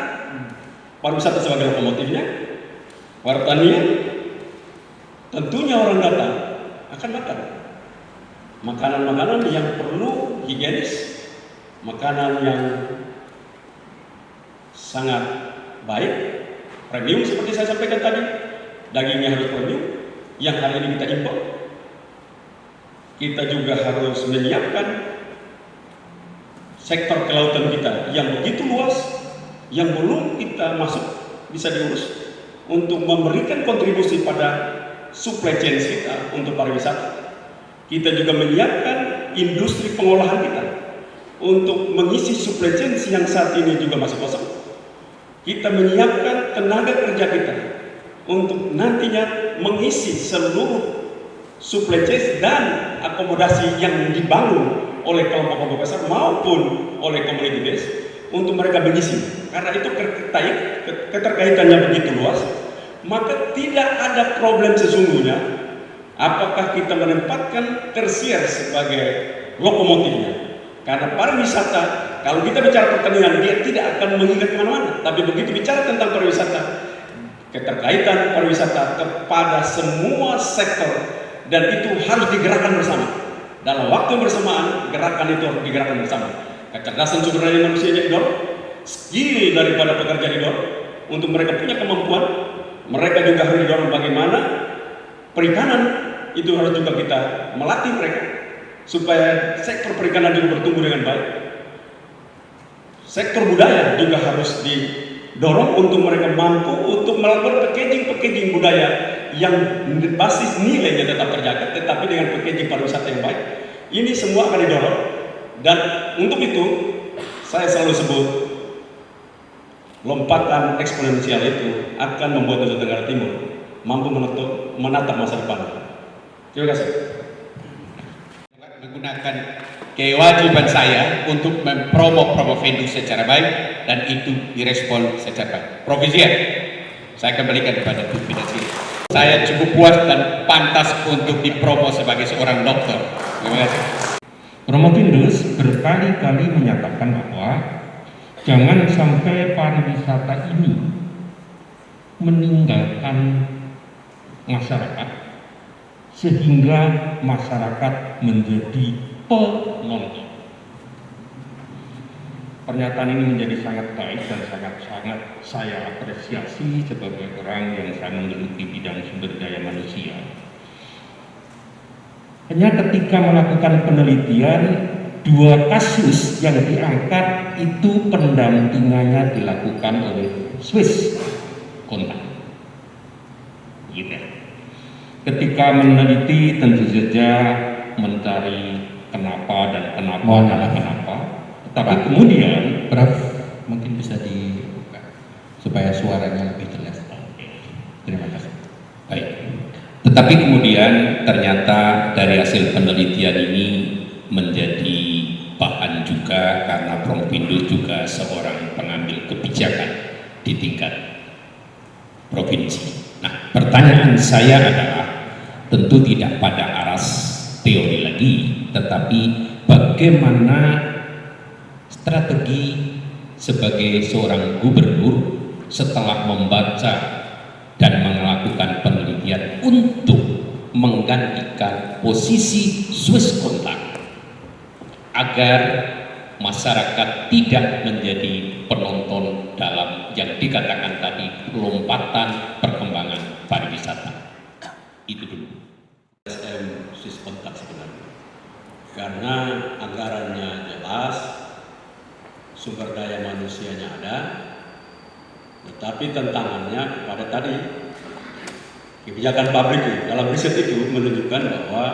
pariwisata sebagai lokomotifnya, pertanian, tentunya orang datang akan makan makanan-makanan yang perlu higienis, makanan yang sangat baik, premium seperti saya sampaikan tadi, dagingnya harus premium, yang hari ini kita impor. Kita juga harus menyiapkan sektor kelautan kita yang begitu luas, yang belum kita masuk bisa diurus, untuk memberikan kontribusi pada supply chain kita untuk pariwisata. Kita juga menyiapkan industri pengolahan kita untuk mengisi supply chain yang saat ini juga masih kosong. Kita menyiapkan tenaga kerja kita untuk nantinya mengisi seluruh supply chain dan akomodasi yang dibangun oleh kelompok-kelompok besar maupun oleh community base untuk mereka mengisi. Karena itu keterkaitannya begitu luas, maka tidak ada problem sesungguhnya apakah kita menempatkan tersier sebagai lokomotifnya. Karena pariwisata, kalau kita bicara pertanian, dia tidak akan mengikat kemana-mana. Tapi begitu bicara tentang pariwisata, keterkaitan pariwisata kepada semua sektor, dan itu harus digerakkan bersama. Dalam waktu bersamaan, gerakan itu harus digerakkan bersama. Kecerdasan sumber daya manusianya didorong, skill daripada pekerja didorong, untuk mereka punya kemampuan. Mereka juga harus didorong bagaimana perikanan itu harus juga kita melatih mereka supaya sektor perikanan juga bertumbuh dengan baik. Sektor budaya juga harus didorong untuk mereka mampu untuk melakukan packaging budaya yang basis nilainya tetap terjaga, tetapi dengan packaging pariwisata yang baik. Ini semua akan didorong, dan untuk itu saya selalu sebut lompatan eksponensial itu akan membuat Nusa Tenggara Timur mampu menatap masa depan. Terima kasih. Menggunakan kewajiban saya untuk mempromo Promovendus secara baik, dan itu direspon secara baik. Provisian, saya kembalikan kepada pimpinan sini. Saya cukup puas dan pantas untuk dipromo sebagai seorang dokter. Terima kasih. Promopindus berkali-kali menyatakan bahwa jangan sampai pariwisata ini meninggalkan masyarakat sehingga masyarakat menjadi penonton. Pernyataan ini menjadi sangat baik dan sangat-sangat saya apresiasi sebagai orang yang saya menggeluti bidang sumber daya manusia. Hanya ketika melakukan penelitian, 2 kasus yang diangkat itu pendampingannya dilakukan oleh Swiss Contact. Gitu. Ketika meneliti tentu saja mencari kenapa dan kenapa dan kenapa. Tapi kemudian, Prof, mungkin bisa dibuka supaya suaranya lebih jelas. Terima kasih. Baik. Tetapi kemudian ternyata dari hasil penelitian ini menjadi bahan juga karena Promopindus juga seorang pengambil kebijakan di tingkat provinsi. Nah, pertanyaan saya adalah tentu tidak pada aras teori lagi, tetapi bagaimana strategi sebagai seorang gubernur setelah membaca dan melakukan penelitian untuk menggantikan posisi Swiss Contact agar masyarakat tidak menjadi penonton dalam yang dikatakan tadi lompatan perkembangan pariwisata. Itu dulu. SM Swiss Contact sebenarnya karena anggarannya jelas, sumber daya manusianya ada, tetapi tantangannya pada tadi kebijakan publik dalam riset itu menunjukkan bahwa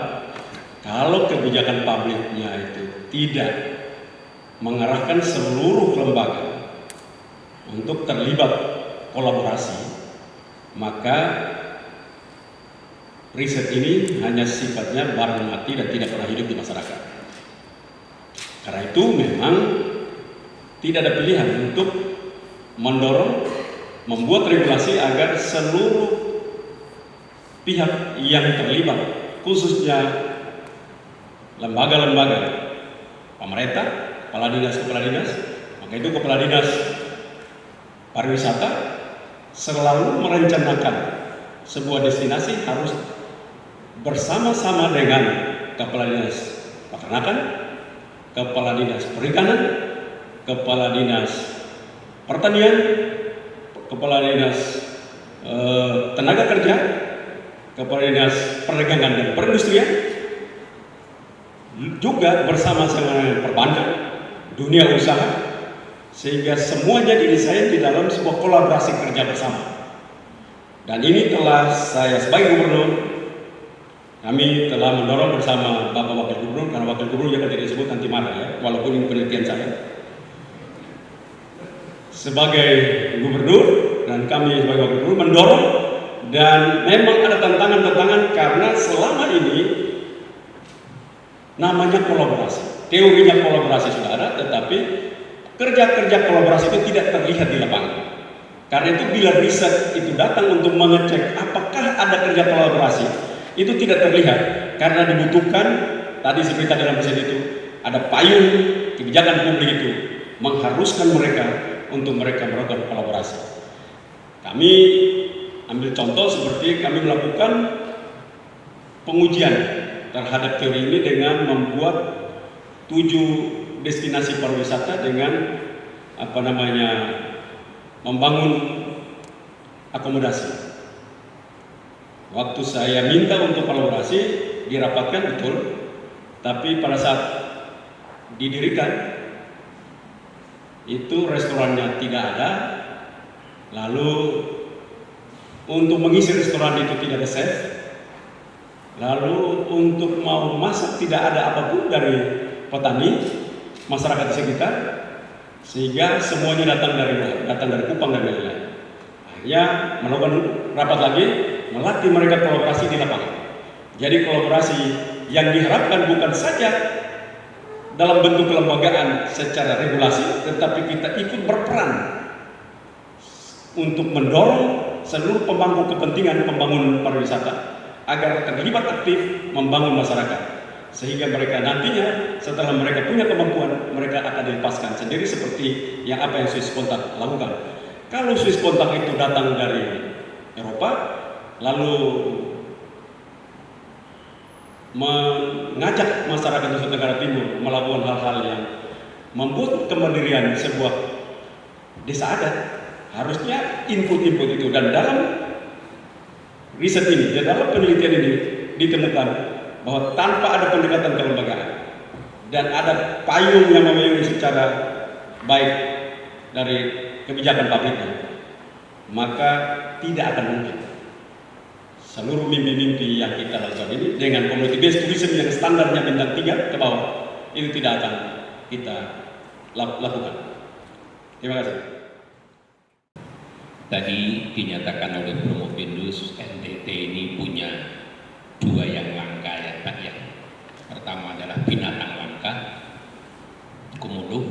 kalau kebijakan publiknya itu tidak mengarahkan seluruh lembaga untuk terlibat kolaborasi, maka riset ini hanya sifatnya barang mati dan tidak pernah hidup di masyarakat. Karena itu memang tidak ada pilihan untuk mendorong, membuat regulasi agar seluruh pihak yang terlibat, khususnya lembaga-lembaga pemerintah, kepala dinas, maka itu kepala dinas pariwisata selalu merencanakan sebuah destinasi harus bersama-sama dengan kepala dinas peternakan, kepala dinas perikanan, kepala dinas pertanian, kepala dinas tenaga kerja, kepala dinas perdagangan dan perindustrian, juga bersama-sama dengan perbankan, dunia usaha, sehingga semuanya didesain di dalam sebuah kolaborasi kerja bersama. Dan ini telah saya sebagai gubernur, kami telah mendorong bersama Bapak Wakil Gubernur, karena Wakil Gubernur juga tidak disebut nanti marah ya, walaupun ini penelitian saya. Sebagai gubernur dan kami sebagai wakil gubernur mendorong, dan memang ada tantangan-tantangan karena selama ini namanya kolaborasi, teorinya kolaborasi sudah ada, tetapi kerja-kerja kolaborasi itu tidak terlihat di lapangan. Karena itu bila riset itu datang untuk mengecek apakah ada kerja kolaborasi, itu tidak terlihat karena dibutuhkan tadi seperti dalam riset itu ada payung kebijakan publik itu mengharuskan mereka untuk mereka melakukan kolaborasi. Kami ambil contoh seperti kami melakukan pengujian terhadap teori ini dengan membuat 7 destinasi pariwisata dengan membangun akomodasi. Waktu saya minta untuk kolaborasi dirapatkan betul, tapi pada saat didirikan itu restorannya tidak ada, lalu untuk mengisi restoran itu tidak ada chef, lalu untuk mau masak tidak ada apapun dari petani, masyarakat di sekitar, sehingga semuanya datang dari Kupang dan lain-lain. Akhirnya melakukan rapat lagi, melatih mereka kolaborasi di lapangan. Jadi kolaborasi yang diharapkan bukan saja dalam bentuk kelembagaan secara regulasi, tetapi kita ikut berperan untuk mendorong seluruh pemangku kepentingan pembangunan pariwisata agar terlibat aktif membangun masyarakat. sehingga mereka nantinya setelah mereka punya kemampuan, mereka akan dilepaskan sendiri seperti yang apa yang Swiss Contact lakukan. Kalau Swiss Contact itu datang dari Eropa, lalu mengajak masyarakat Nusa Tenggara Timur melakukan hal-hal yang membuat kemandirian sebuah desa adat, harusnya input-input itu. Dan dalam riset ini, dan dalam penelitian ini ditemukan bahwa tanpa ada pendekatan kelembagaan dan ada payung yang memayungi secara baik dari kebijakan publiknya, maka tidak akan mungkin seluruh mimpi-mimpi yang kita lakukan ini dengan community based tourism yang standarnya bintang 3 ke bawah itu tidak akan kita lakukan. Terima kasih. Tadi dinyatakan oleh Promopindus NTT ini punya 2 yang langka ya Pak ya. Pertama adalah binatang langka, komodo,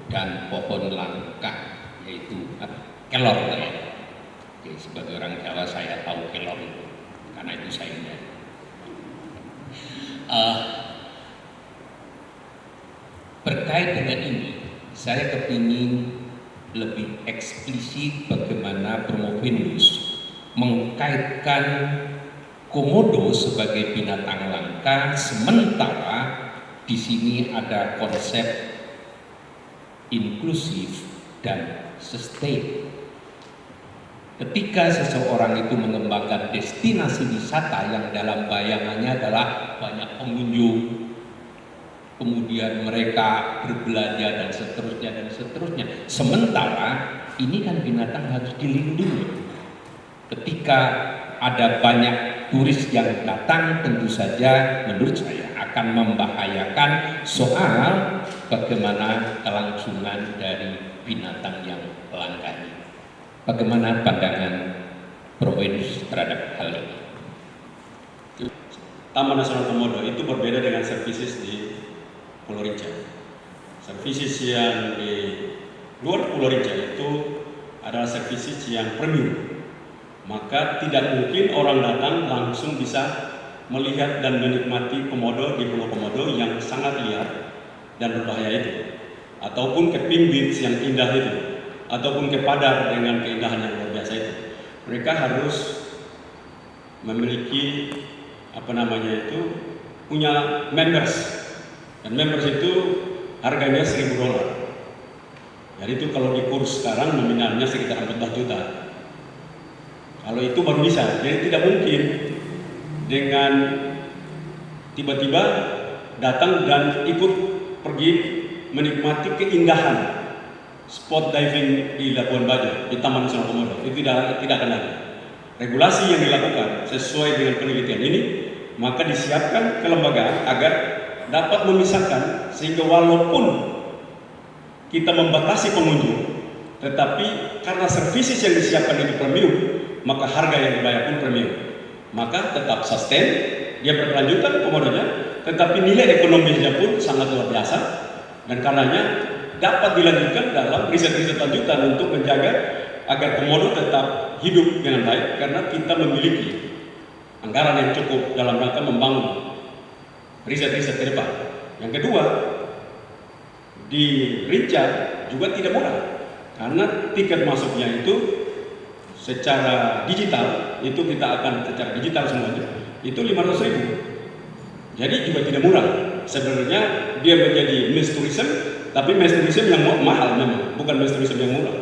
dan pohon langka yaitu kelor ya. Jadi, sebagai orang Jawa saya tahu kelor itu karena itu saya ingat. Berkait dengan ini, saya kepingin lebih eksplisit bagaimana Promopindus mengkaitkan komodo sebagai binatang langka, sementara di sini ada konsep inklusif dan sustain. Ketika seseorang itu mengembangkan destinasi wisata yang dalam bayangannya adalah banyak pengunjung, kemudian mereka berbelanja dan seterusnya. Sementara ini kan binatang harus dilindungi. Ketika ada banyak turis yang datang, tentu saja menurut saya akan membahayakan soal bagaimana kelangsungan dari binatang yang langka ini. Bagaimana pandangan Promopindus terhadap hal ini? Taman Nasional Komodo itu berbeda dengan services di Pulau Rinca. Services yang di luar Pulau Rinca itu adalah services yang premium. Maka tidak mungkin orang datang langsung bisa melihat dan menikmati komodo di Pulau Komodo yang sangat liar dan berbahaya itu, ataupun ke Pink Beach yang indah itu, ataupun ke Padar dengan keindahan yang luar biasa itu. Mereka harus memiliki punya members, dan members itu harganya $1.000. Jadi itu kalau di kurs sekarang nominalnya sekitar 14 juta. Kalau itu baru bisa. Jadi tidak mungkin dengan tiba-tiba datang dan ikut pergi menikmati keindahan spot diving di Labuan Bajo, di Taman Nasional Komodo. Itu tidak akan ada. Regulasi yang dilakukan sesuai dengan penelitian ini, maka disiapkan kelembagaan agar dapat memisahkan, sehingga walaupun kita membatasi pengunjung, tetapi karena services yang disiapkan itu premium, maka harga yang dibayar pun premium. Maka tetap sustain, dia berkelanjutan komodonya, tetapi nilai ekonomisnya pun sangat luar biasa, dan karenanya dapat dilanjutkan dalam riset-riset lanjutan untuk menjaga agar komodo tetap hidup dengan baik, karena kita memiliki anggaran yang cukup dalam rangka membangun riset-riset ke depan. Yang kedua, di Rinca juga tidak murah, karena tiket masuknya itu secara digital, itu kita akan secara digital semuanya, itu 500.000. Jadi juga tidak murah. Sebenarnya dia menjadi mass tourism, tapi mass tourism yang mahal memang, bukan mass tourism yang murah.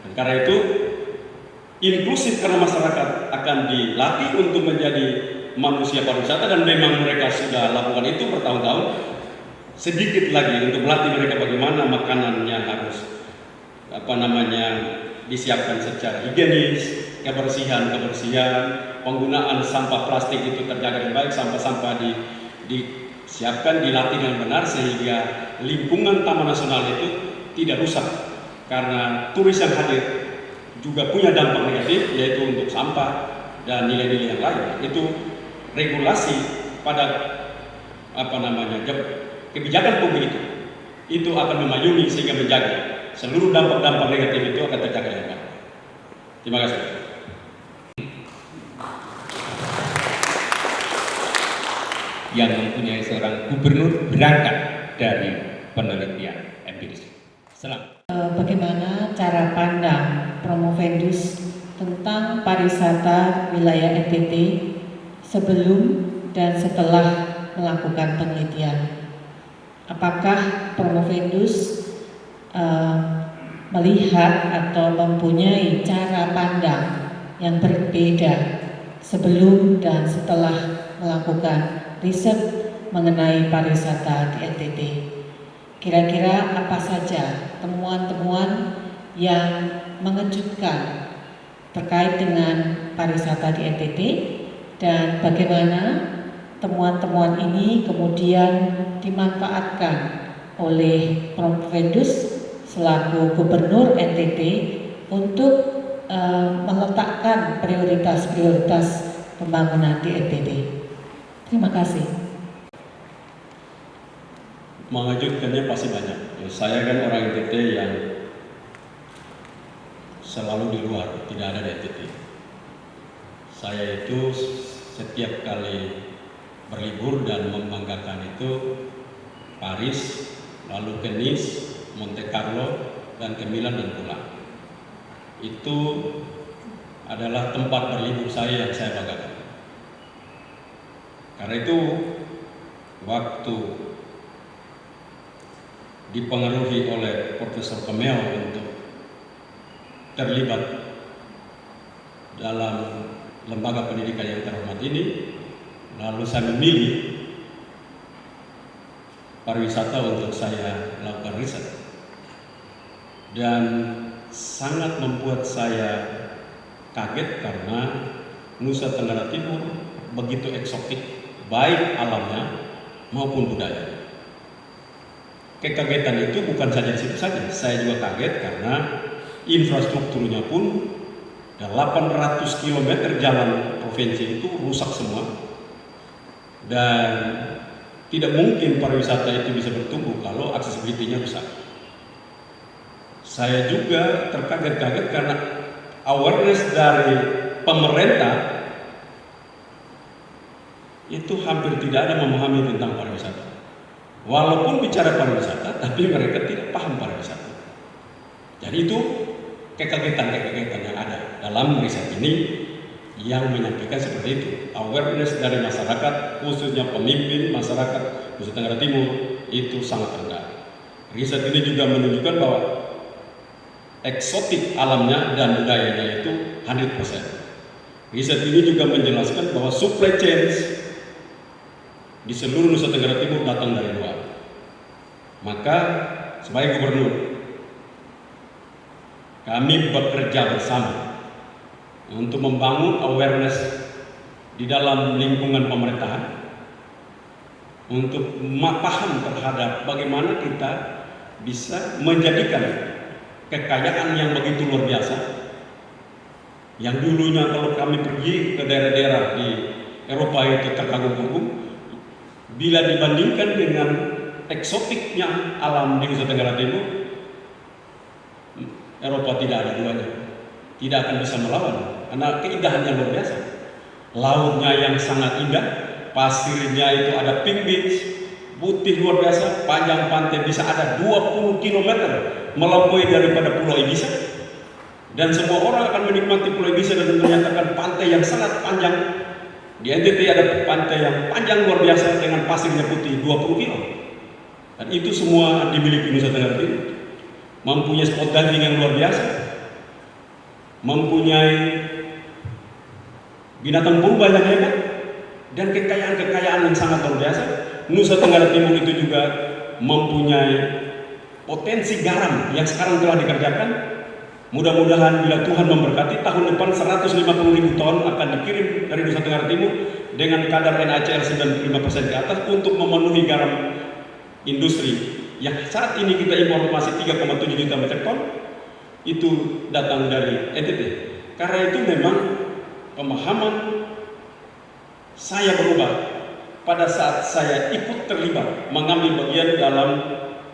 Dan karena itu inklusif, karena masyarakat akan dilatih untuk menjadi manusia pariwisata, dan memang mereka sudah lakukan itu bertahun-tahun. Sedikit lagi untuk melatih mereka bagaimana makanannya harus disiapkan secara higienis, kebersihan, penggunaan sampah plastik itu terjaga dengan baik, sampah-sampah disiapkan, dilatih dengan benar, sehingga lingkungan Taman Nasional itu tidak rusak, karena turis yang hadir juga punya dampak negatif, yaitu untuk sampah dan nilai-nilai yang lain. Itu regulasi pada kebijakan publik itu akan memayungi, sehingga menjaga seluruh dampak-dampak negatif itu akan terjaga dengan baik. Terima kasih. yang mempunyai seorang gubernur berangkat dari penelitian empiris. Selamat. Bagaimana cara pandang Promovendus tentang pariwisata wilayah NTT sebelum dan setelah melakukan penelitian? Apakah Promovendus melihat atau mempunyai cara pandang yang berbeda sebelum dan setelah melakukan riset mengenai pariwisata di NTT? Kira-kira apa saja temuan-temuan yang mengejutkan terkait dengan pariwisata di NTT dan bagaimana temuan-temuan ini kemudian dimanfaatkan oleh Promovendus selaku Gubernur NTT untuk meletakkan prioritas-prioritas pembangunan di NTT. Terima kasih. Mengejutkannya pasti banyak. Saya kan orang NTT yang selalu di luar, tidak ada di NTT. Saya itu setiap kali berlibur dan membanggakan itu Paris, lalu ke Nice, Monte Carlo, dan ke Milan dan pulang. Itu adalah tempat berlibur saya yang saya banggakan. Karena itu waktu dipengaruhi oleh Profesor Kamel untuk terlibat dalam lembaga pendidikan yang terhormat ini, lalu saya memilih pariwisata untuk saya lakukan riset, dan sangat membuat saya kaget karena Nusa Tenggara Timur begitu eksotik, baik alamnya maupun budaya. Kekagetan itu bukan saja di situ saja, saya juga kaget karena infrastrukturnya pun 800 km jalan provinsi itu rusak semua, dan tidak mungkin pariwisata itu bisa bertumbuh kalau aksesibilitinya rusak. Saya juga terkaget-kaget karena awareness dari pemerintah itu hampir tidak ada memahami tentang pariwisata. Walaupun bicara pariwisata, tapi mereka tidak paham pariwisata. Jadi itu kekagetan-kekagetan yang ada dalam riset ini yang menyampaikan seperti itu. Awareness dari masyarakat, khususnya pemimpin masyarakat Nusa Tenggara Timur, itu sangat rendah. Riset ini juga menunjukkan bahwa eksotik alamnya dan budayanya itu 100%. Riset ini juga menjelaskan bahwa supply chains di seluruh Nusa Tenggara Timur datang dari luar. Maka sebagai gubernur, kami bekerja bersama untuk membangun awareness di dalam lingkungan pemerintahan, untuk paham terhadap bagaimana kita bisa menjadikan kekayaan yang begitu luar biasa, yang dulunya kalau kami pergi ke daerah-daerah di Eropa itu terkagum-kagum, bila dibandingkan dengan eksotiknya alam di Nusa Tenggara Timur, Eropa tidak ada duanya, tidak akan bisa melawan karena keindahannya luar biasa. Lautnya yang sangat indah, pasirnya itu ada pink beach, putih luar biasa, panjang pantai bisa ada 20 km melampaui daripada Pulau Ibiza, dan semua orang akan menikmati Pulau Ibiza dan menyatakan pantai yang sangat panjang. Di NTT ada pantai yang panjang luar biasa dengan pasirnya putih 20 km, dan itu semua dimiliki Nusa Tenggara Timur. Mempunyai spot diving yang luar biasa, mempunyai binatang purba yang hebat, dan kekayaan-kekayaan yang sangat luar biasa. Nusa Tenggara Timur itu juga mempunyai potensi garam yang sekarang telah dikerjakan. Mudah-mudahan bila Tuhan memberkati, tahun depan 150.000 ton akan dikirim dari Nusa Tenggara Timur dengan kadar NaCl 95% ke atas untuk memenuhi garam industri yang saat ini kita impor masih 3,7 juta metric ton, itu datang dari NTT. Karena itu memang pemahaman saya berubah pada saat saya ikut terlibat mengambil bagian dalam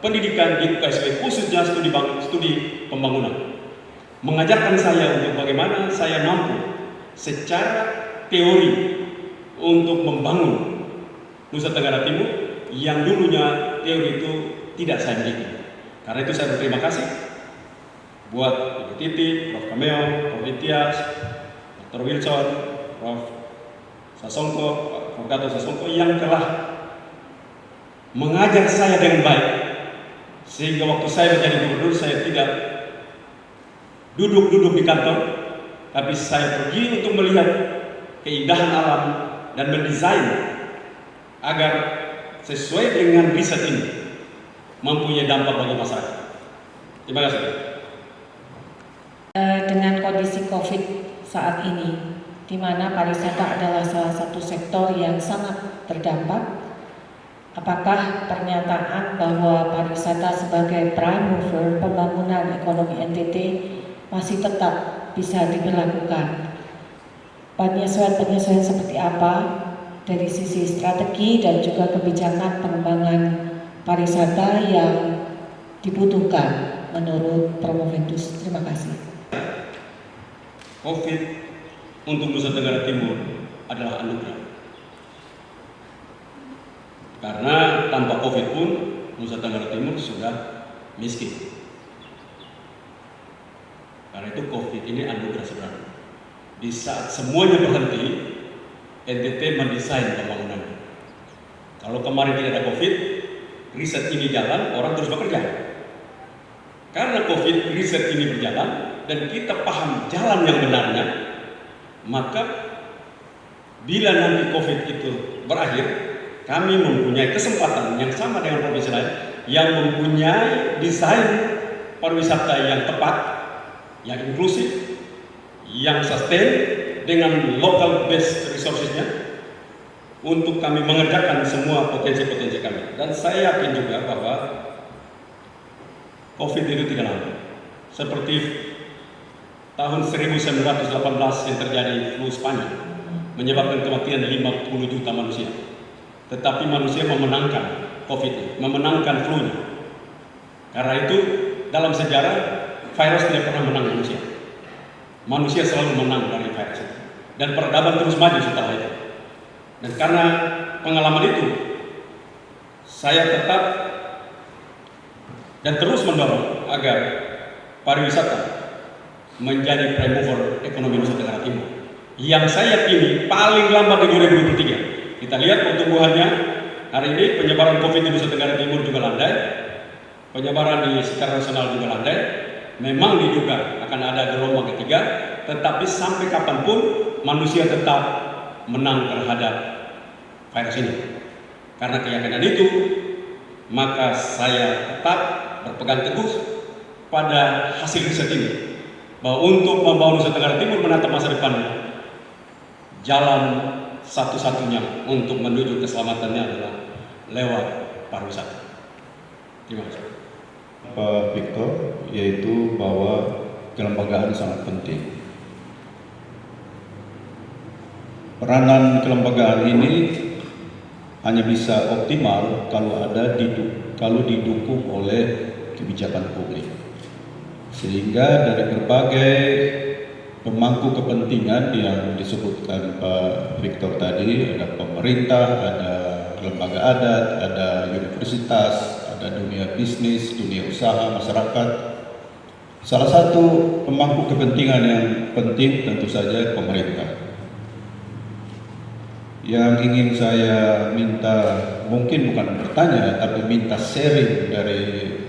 pendidikan di UKSW, khususnya studi pembangunan. Mengajarkan saya untuk bagaimana saya mampu secara teori untuk membangun Nusa Tenggara Timur yang dulunya teori itu tidak saya miliki. Karena itu saya berterima kasih buat Ibu Titi, Prof. Kameo, Prof. Itias, Dr. Wilson, Prof. Sasongko, Prof. Gatot Sasongko yang telah mengajar saya dengan baik. Sehingga waktu saya menjadi gubernur, saya tidak duduk-duduk di kantor, tapi saya pergi untuk melihat keindahan alam dan mendesain agar sesuai dengan riset ini mempunyai dampak bagi masyarakat. Terima kasih. Dengan kondisi COVID saat ini, di mana pariwisata adalah salah satu sektor yang sangat terdampak, apakah pernyataan bahwa pariwisata sebagai prime mover pembangunan ekonomi NTT masih tetap bisa diberlakukan? Penyesuaian-penyesuaian seperti apa dari sisi strategi dan juga kebijakan pengembangan pariwisata yang dibutuhkan menurut Promovendus? Terima kasih. COVID untuk Nusa Tenggara Timur adalah anugerah. Karena tanpa COVID pun Nusa Tenggara Timur sudah miskin. Karena itu COVID ini anugerah sebenarnya. Di saat semuanya berhenti, NTT mendesain pembangunan. Kalau kemarin tidak ada COVID, riset ini jalan, orang terus bekerja. Karena COVID, riset ini berjalan, dan kita paham jalan yang benarnya, maka bila nanti COVID itu berakhir, kami mempunyai kesempatan yang sama dengan provinsi lain, yang mempunyai desain pariwisata yang tepat, yang inklusif, yang sustain, dengan local based resourcesnya, untuk kami mengerjakan semua potensi-potensi kami. Dan saya yakin juga bahwa COVID itu tidak lama. Seperti tahun 1918 yang terjadi flu Spanyol, menyebabkan kematian 50 juta manusia. Tetapi manusia memenangkan COVID, memenangkan flu-nya. Karena itu dalam sejarah virus tidak pernah menang manusia. Manusia selalu menang dari virus itu. Dan peradaban terus maju setelah itu. Dan karena pengalaman itu, saya tetap dan terus mendorong agar pariwisata menjadi prime mover ekonomi Nusa Tenggara Timur. Yang saya yakini paling lambat di 2023. Kita lihat pertumbuhannya hari ini, penyebaran COVID di Nusa Tenggara Timur juga landai, penyebaran di secara nasional juga landai. Memang diduga akan ada gelombang ketiga, tetapi sampai kapanpun manusia tetap menang terhadap virus ini. Karena keyakinan itu, maka saya tetap berpegang teguh pada hasil riset ini, bahwa untuk membawa Nusa Tenggara Timur menatap masa depannya, jalan satu-satunya untuk menuju keselamatannya adalah lewat pariwisata. Terima kasih. Pak Victor, yaitu bahwa kelembagaan sangat penting. Peranan kelembagaan ini hanya bisa optimal kalau didukung oleh kebijakan publik. Sehingga dari berbagai pemangku kepentingan yang disebutkan Pak Victor tadi, ada pemerintah, ada lembaga adat, ada universitas, ada dunia bisnis, dunia usaha, masyarakat. Salah satu pemangku kepentingan yang penting tentu saja pemerintah. Yang ingin saya minta, mungkin bukan bertanya, tapi minta sharing dari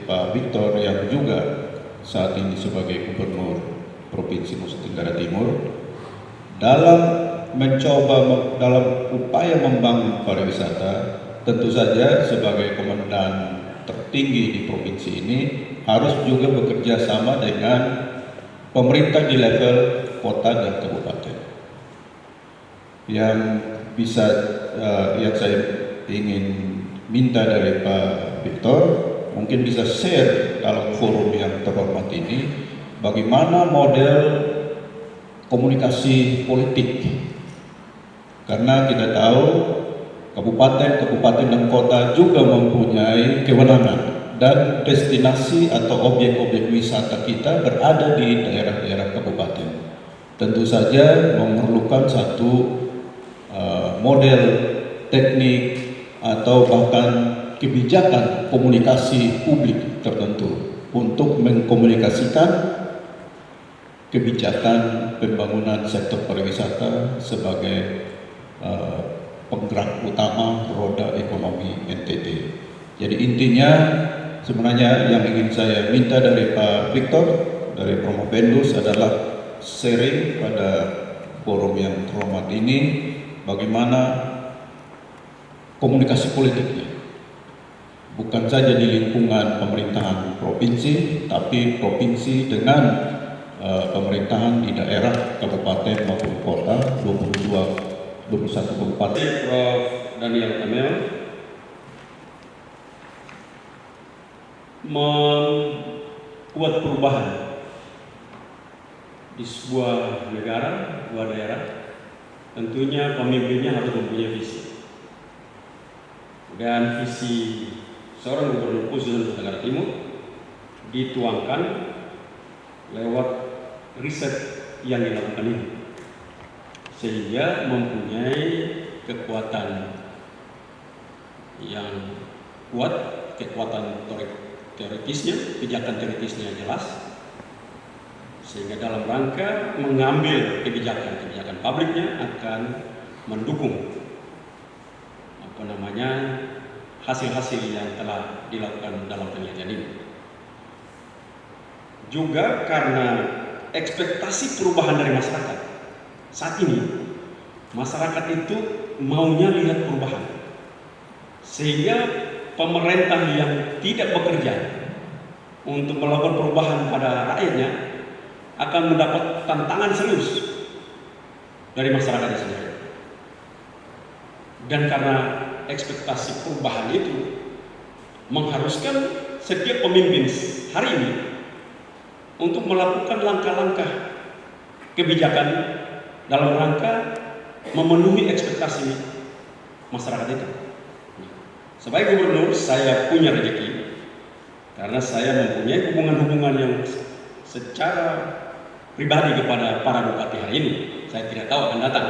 Pak Victor yang juga saat ini sebagai Gubernur Provinsi Nusa Tenggara Timur, dalam upaya membangun pariwisata, tentu saja sebagai komandan tertinggi di provinsi ini harus juga bekerja sama dengan pemerintah di level kota dan kabupaten. Yang saya ingin minta dari Pak Victor, mungkin bisa share dalam forum yang terhormat ini, bagaimana model komunikasi politik. Karena kita tahu kabupaten dan kota juga mempunyai kewenangan, dan destinasi atau objek-objek wisata kita berada di daerah-daerah kabupaten. Tentu saja memerlukan satu model teknik atau bahkan kebijakan komunikasi publik tertentu untuk mengkomunikasikan kebijakan pembangunan sektor pariwisata sebagai penggerak utama roda ekonomi NTT. Jadi intinya sebenarnya yang ingin saya minta dari Pak Victor, dari Promopendus adalah sharing pada forum yang terhormat ini bagaimana komunikasi politiknya. Bukan saja di lingkungan pemerintahan provinsi, tapi provinsi dengan pemerintahan di daerah, kabupaten maupun kota, 21 kabupaten. Prof. Daniel Kamel membuat perubahan di sebuah negara, sebuah daerah, tentunya pemimpinnya harus mempunyai visi. Dan visi seorang gubernur khusus Nusa Tenggara Timur dituangkan lewat riset yang dilakukan ini, sehingga mempunyai kekuatan yang kuat, kekuatan teoritisnya, pijakan teoritisnya jelas, sehingga dalam rangka mengambil kebijakan publiknya akan mendukung hasil-hasil yang telah dilakukan dalam penelitian ini. Juga karena ekspektasi perubahan dari masyarakat. Saat ini masyarakat itu maunya lihat perubahan, sehingga pemerintah yang tidak bekerja untuk melakukan perubahan pada rakyatnya akan mendapat tantangan serius dari masyarakatnya sendiri. Dan karena ekspektasi perubahan itu mengharuskan setiap pemimpin hari ini untuk melakukan langkah-langkah kebijakan dalam rangka memenuhi ekspektasi masyarakat itu. Sebagai gubernur, saya punya rezeki karena saya mempunyai hubungan-hubungan yang secara pribadi kepada para bupati hari ini. Saya tidak tahu akan datang.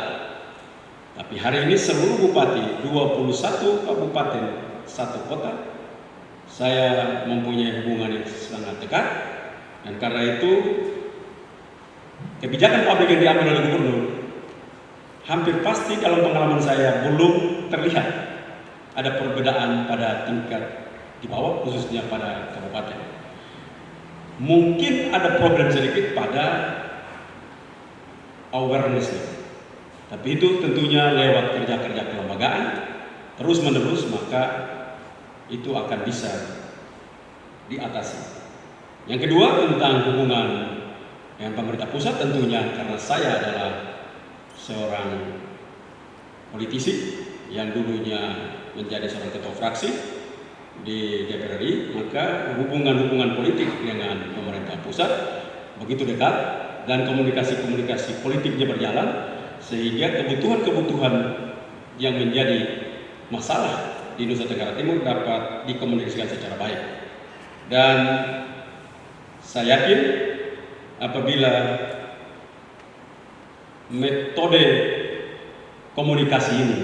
Tapi hari ini seluruh bupati, 21 kabupaten, 1 kota, saya mempunyai hubungan yang sangat dekat. Dan karena itu, kebijakan publik yang diambil oleh gubernur hampir pasti dalam pengalaman saya belum terlihat ada perbedaan pada tingkat di bawah, khususnya pada kabupaten. Mungkin ada problem sedikit pada awareness-nya. Tapi itu tentunya lewat kerja-kerja kelembagaan terus-menerus, maka itu akan bisa diatasi. Yang kedua, tentang hubungan dengan pemerintah pusat, tentunya karena saya adalah seorang politisi yang dulunya menjadi seorang ketua fraksi di DPR RI, maka hubungan-hubungan politik dengan pemerintah pusat begitu dekat dan komunikasi-komunikasi politiknya berjalan, sehingga kebutuhan-kebutuhan yang menjadi masalah di Nusa Tenggara Timur dapat dikomunikasikan secara baik. Dan saya yakin apabila metode komunikasi ini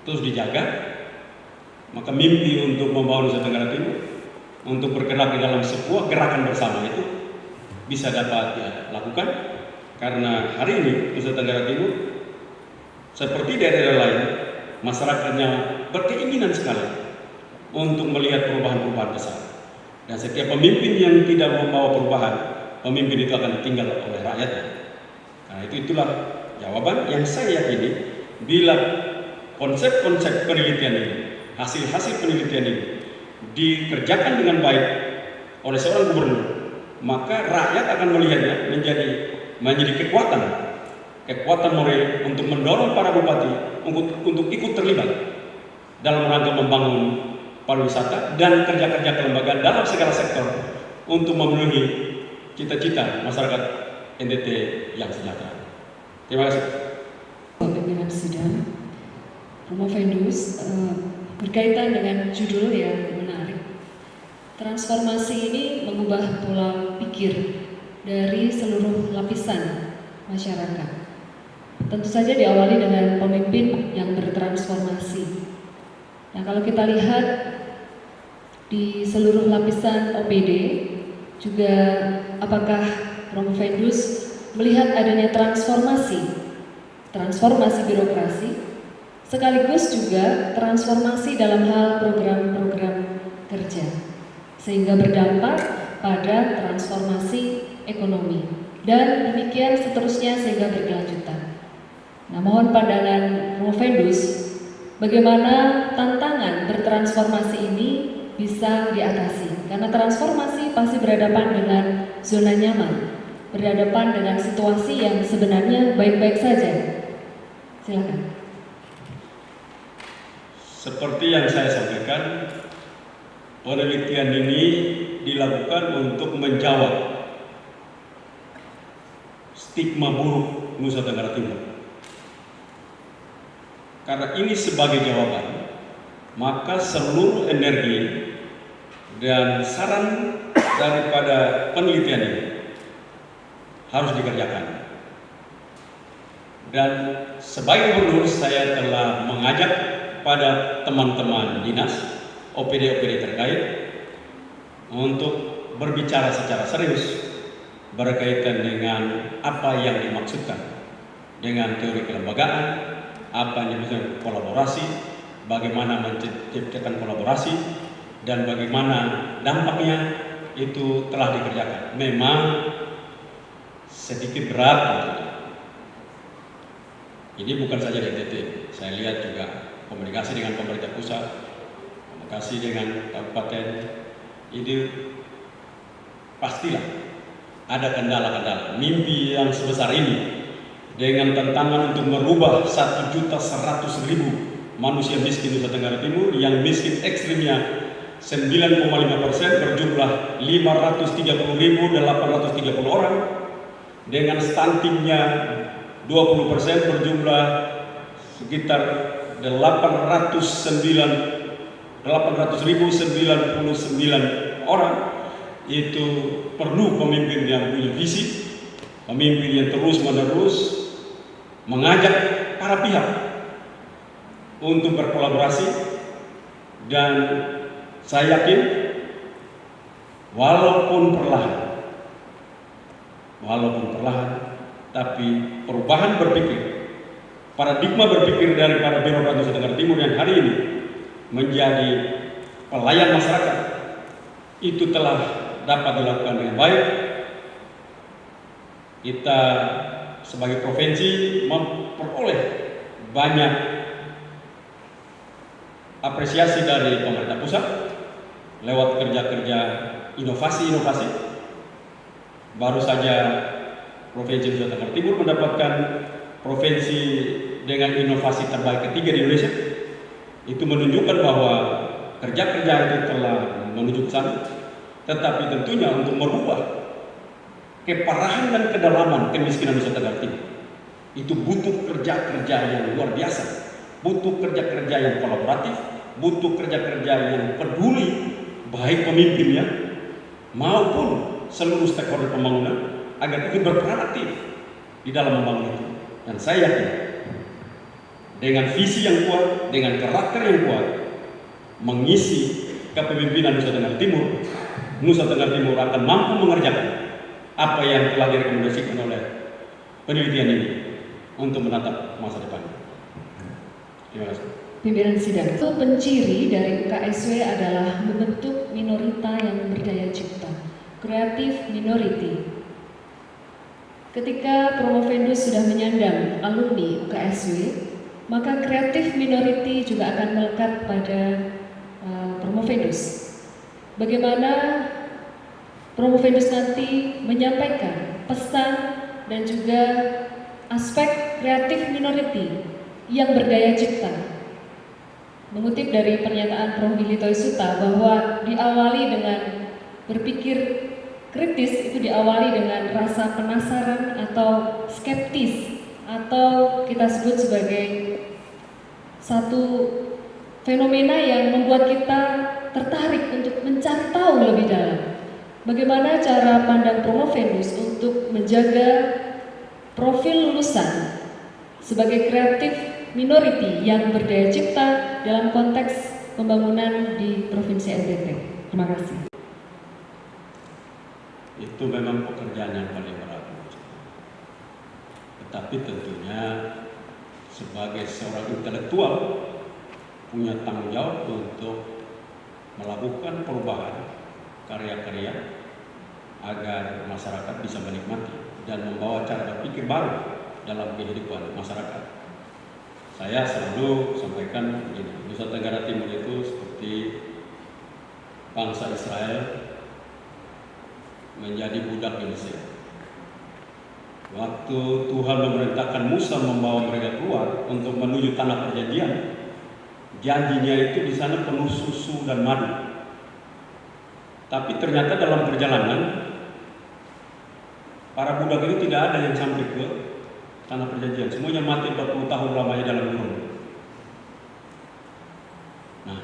terus dijaga, maka mimpi untuk membawa Nusa Tenggara Timur untuk bergerak di dalam sebuah gerakan bersama itu bisa dapat dilakukan. Karena hari ini Nusa Tenggara Timur seperti daerah lain, masyarakatnya berkeinginan sekali untuk melihat perubahan-perubahan besar. Dan setiap pemimpin yang tidak membawa perubahan, pemimpin itu akan tinggal oleh rakyatnya. Karena itulah jawaban yang saya yakini, bila konsep-konsep penelitian ini, hasil-hasil penelitian ini dikerjakan dengan baik oleh seorang gubernur, maka rakyat akan melihatnya menjadi kekuatan moral untuk mendorong para bupati untuk ikut terlibat dalam rangka membangun pariwisata dan kerja-kerja kelembagaan dalam segala sektor untuk memenuhi cita-cita masyarakat NTT yang sejahtera. Terima kasih. Pimpinan sidang, Promopendus, berkaitan dengan judul yang menarik. Transformasi ini mengubah pola pikir dari seluruh lapisan masyarakat. Tentu saja diawali dengan pemimpin yang bertransformasi. Nah, kalau kita lihat di seluruh lapisan OPD juga, apakah Promovendus melihat adanya transformasi birokrasi, sekaligus juga transformasi dalam hal program-program kerja, sehingga berdampak pada transformasi ekonomi, dan demikian seterusnya sehingga berkelanjutan. Nah, mohon pandangan Promovendus, bagaimana tantangan bertransformasi ini bisa diatasi, karena transformasi pasti berhadapan dengan zona nyaman, berhadapan dengan situasi yang sebenarnya baik-baik saja. Silakan. Seperti yang saya sampaikan, penelitian ini dilakukan untuk menjawab stigma buruk Nusa Tenggara Timur. Karena ini sebagai jawaban, maka seluruh energi dan saran daripada penelitian ini harus dikerjakan. Dan sebagai gubernur, saya telah mengajak pada teman-teman dinas OPD-OPD terkait untuk berbicara secara serius berkaitan dengan apa yang dimaksudkan dengan teori kelembagaan, apa yang dimaksudkan kolaborasi, bagaimana menciptakan kolaborasi, dan bagaimana dampaknya itu telah dikerjakan. Memang sedikit berat tentunya. Ini bukan saja di NTT, saya lihat juga komunikasi dengan pemerintah pusat, komunikasi dengan kabupaten, ini pastilah ada kendala-kendala. Mimpi yang sebesar ini dengan tantangan untuk merubah 1.100.000 manusia miskin Nusa Tenggara Timur, yang miskin ekstrimnya 9,5% berjumlah 530.830 orang, dengan stuntingnya 20% berjumlah sekitar 800.099 orang. Itu perlu pemimpin yang punya visi, pemimpin yang terus-menerus mengajak para pihak untuk berkolaborasi. Dan saya yakin walaupun perlahan, tapi perubahan berpikir, paradigma berpikir daripada birokrat Nusa Tenggara Timur yang hari ini menjadi pelayan masyarakat itu telah dapat dilakukan dengan baik. Kita sebagai provinsi memperoleh banyak apresiasi dari pemerintah pusat lewat kerja-kerja inovasi-inovasi. Baru saja Provinsi Nusa Tenggara Timur mendapatkan provinsi dengan inovasi terbaik ketiga di Indonesia. Itu menunjukkan bahwa kerja-kerja itu telah menuju ke sana. Tetapi tentunya untuk merubah keparahan dan kedalaman kemiskinan Nusa Tenggara Timur, itu butuh kerja-kerja yang luar biasa, butuh kerja-kerja yang kolaboratif, butuh kerja-kerja yang peduli, baik pemimpinnya maupun seluruh stakeholder pembangunan, agar ikut berperan aktif di dalam membangun itu. Dan saya yakin dengan visi yang kuat, dengan karakter yang kuat, mengisi kepemimpinan Nusa Tenggara Timur, Nusa Tenggara Timur akan mampu mengerjakan apa yang telah direkomendasikan oleh penelitian ini untuk menatap masa depan. Terima kasih. Pimpinan sidang, itu penciri dari UKSW adalah membentuk minorita yang berdaya cipta, creative minority. Ketika Promovendus sudah menyandang alumni UKSW, maka creative minority juga akan melekat pada Promovendus. Bagaimana Promovendus nanti menyampaikan pesan dan juga aspek creative minority yang berdaya cipta. Mengutip dari pernyataan Prof. Billy Toisuta bahwa diawali dengan berpikir kritis, itu diawali dengan rasa penasaran atau skeptis, atau kita sebut sebagai satu fenomena yang membuat kita tertarik untuk mencari tahu lebih dalam. Bagaimana cara pandang Promovendus untuk menjaga profil lulusan sebagai kreatif minority yang berdaya cipta dalam konteks pembangunan di Provinsi NTT. Terima kasih. Itu memang pekerjaan yang paling berat. Tetapi tentunya sebagai seorang intelektual punya tanggung jawab untuk melakukan perubahan karya-karya agar masyarakat bisa menikmati dan membawa cara berpikir baru dalam kehidupan masyarakat. Saya selalu sampaikan begini, Nusa Tenggara Timur itu seperti bangsa Israel menjadi budak di Mesir. Waktu Tuhan memerintahkan Musa membawa mereka keluar untuk menuju tanah perjanjian, janjinya itu di sana penuh susu dan madu. Tapi ternyata dalam perjalanan para budak itu tidak ada yang sampai ke tanah perjanjian. Semuanya mati 40 tahun lamanya dalam gurun. Nah,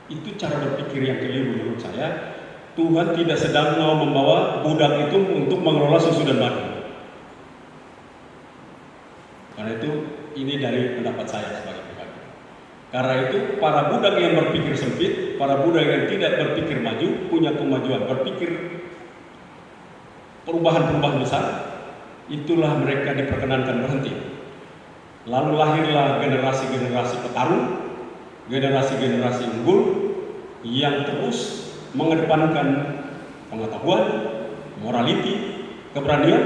itu cara berpikir yang keliru menurut saya. Tuhan tidak sedang mau membawa budak itu untuk mengelola susu dan madu. Karena itu ini dari pendapat saya sebagai pribadi. Karena itu para budak yang berpikir sempit, para budak yang tidak berpikir maju, punya kemajuan, berpikir perubahan-perubahan besar, itulah mereka diperkenankan berhenti. Lalu lahirlah generasi-generasi petarung, generasi-generasi unggul yang terus mengedepankan pengetahuan, morality, keberanian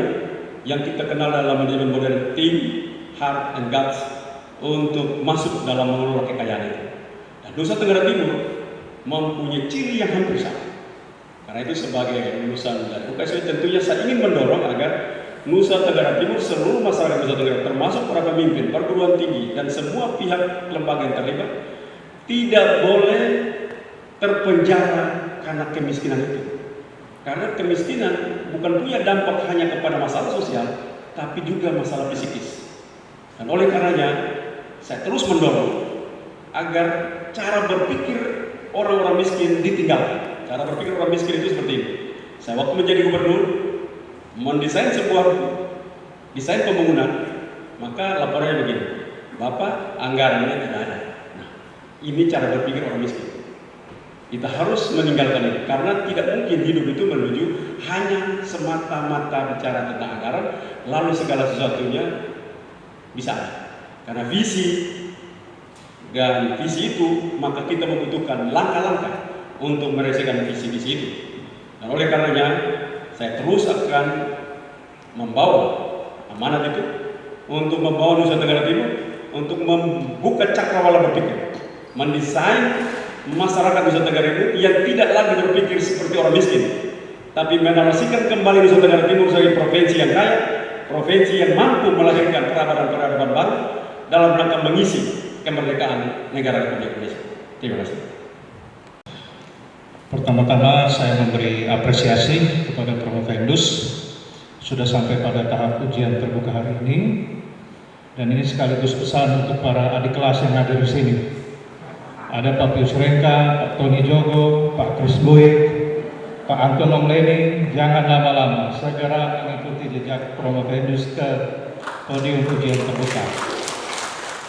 yang kita kenal dalam manajemen modern, team, heart, and guts untuk masuk dalam mengelola kekayaan itu. Dan Nusa Tenggara Timur mempunyai ciri yang hampir sama. Karena itu sebagai lulusan dari UKSW tentunya saya ingin mendorong agar Nusa Tenggara Timur, seluruh masyarakat Nusa Tenggara termasuk para pemimpin, perguruan tinggi dan semua pihak lembaga yang terlibat tidak boleh terpenjara karena kemiskinan itu. Karena kemiskinan bukan punya dampak hanya kepada masalah sosial, tapi juga masalah psikis. Dan oleh karenanya, saya terus mendorong agar cara berpikir orang-orang miskin ditinggalkan. Cara berpikir orang miskin itu seperti ini. Saya waktu menjadi gubernur, mendesain sebuah desain pembangunan, maka laporannya begini, Bapak anggarannya tidak ada. Nah, ini cara berpikir orang miskin. Kita harus meninggalkan itu, karena tidak mungkin hidup itu menuju hanya semata-mata bicara tentang anggaran, lalu segala sesuatunya bisa ada. Karena visi dan visi itu, maka kita membutuhkan langkah-langkah untuk merealisasikan visi-visi itu. Dan oleh karenanya, saya terus akan membawa amanat itu untuk membawa Nusa Tenggara Timur untuk membuka cakrawala berpikir, mendesain masyarakat Nusa Tenggara Timur yang tidak lagi berpikir seperti orang miskin, tapi menarasikan kembali Nusa Tenggara Timur sebagai provinsi yang kaya, provinsi yang mampu melahirkan peradaban-peradaban baru dalam rangka mengisi kemerdekaan negara Republik Indonesia. Terima kasih. Pertama-tama saya memberi apresiasi kepada Provendus sudah sampai pada tahap ujian terbuka hari ini, dan ini sekaligus pesan untuk para adik kelas yang hadir di sini. Ada Pak Pius Rengka, Pak Tony Jogo, Pak Chris Boyd, Pak Anton Omleni, jangan lama-lama, segera mengikuti jejak Provendus ke podium ujian terbuka.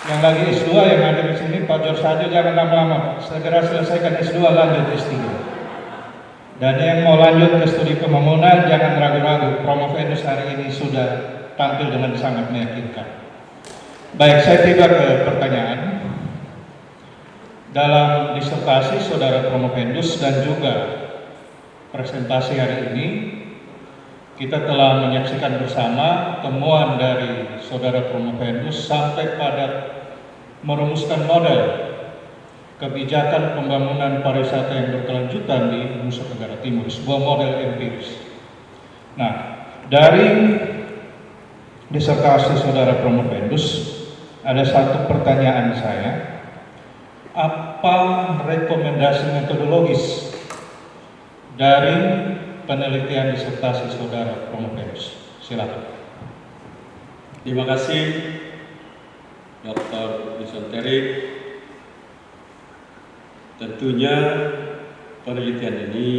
Yang lagi S2 yang hadir di sini, Pak George Sajo, jangan lama-lama, segera selesaikan S2 lanjut S3. Dan yang mau lanjut ke studi pembangunan, jangan ragu-ragu, Provendus hari ini sudah tampil dengan sangat meyakinkan. Baik, saya tiba ke pertanyaan. Dalam disertasi Saudara Provendus dan juga presentasi hari ini, kita telah menyaksikan bersama temuan dari Saudara Provendus sampai pada merumuskan model kebijakan pembangunan pariwisata yang berkelanjutan di Nusa Tenggara Timur, sebuah model empiris. Nah, dari disertasi Saudara Provendus ada satu pertanyaan saya. Apa rekomendasi metodologis dari penelitian disertasi Saudara Provendus? Silakan. Terima kasih Dr. Bisanteri. Tentunya penelitian ini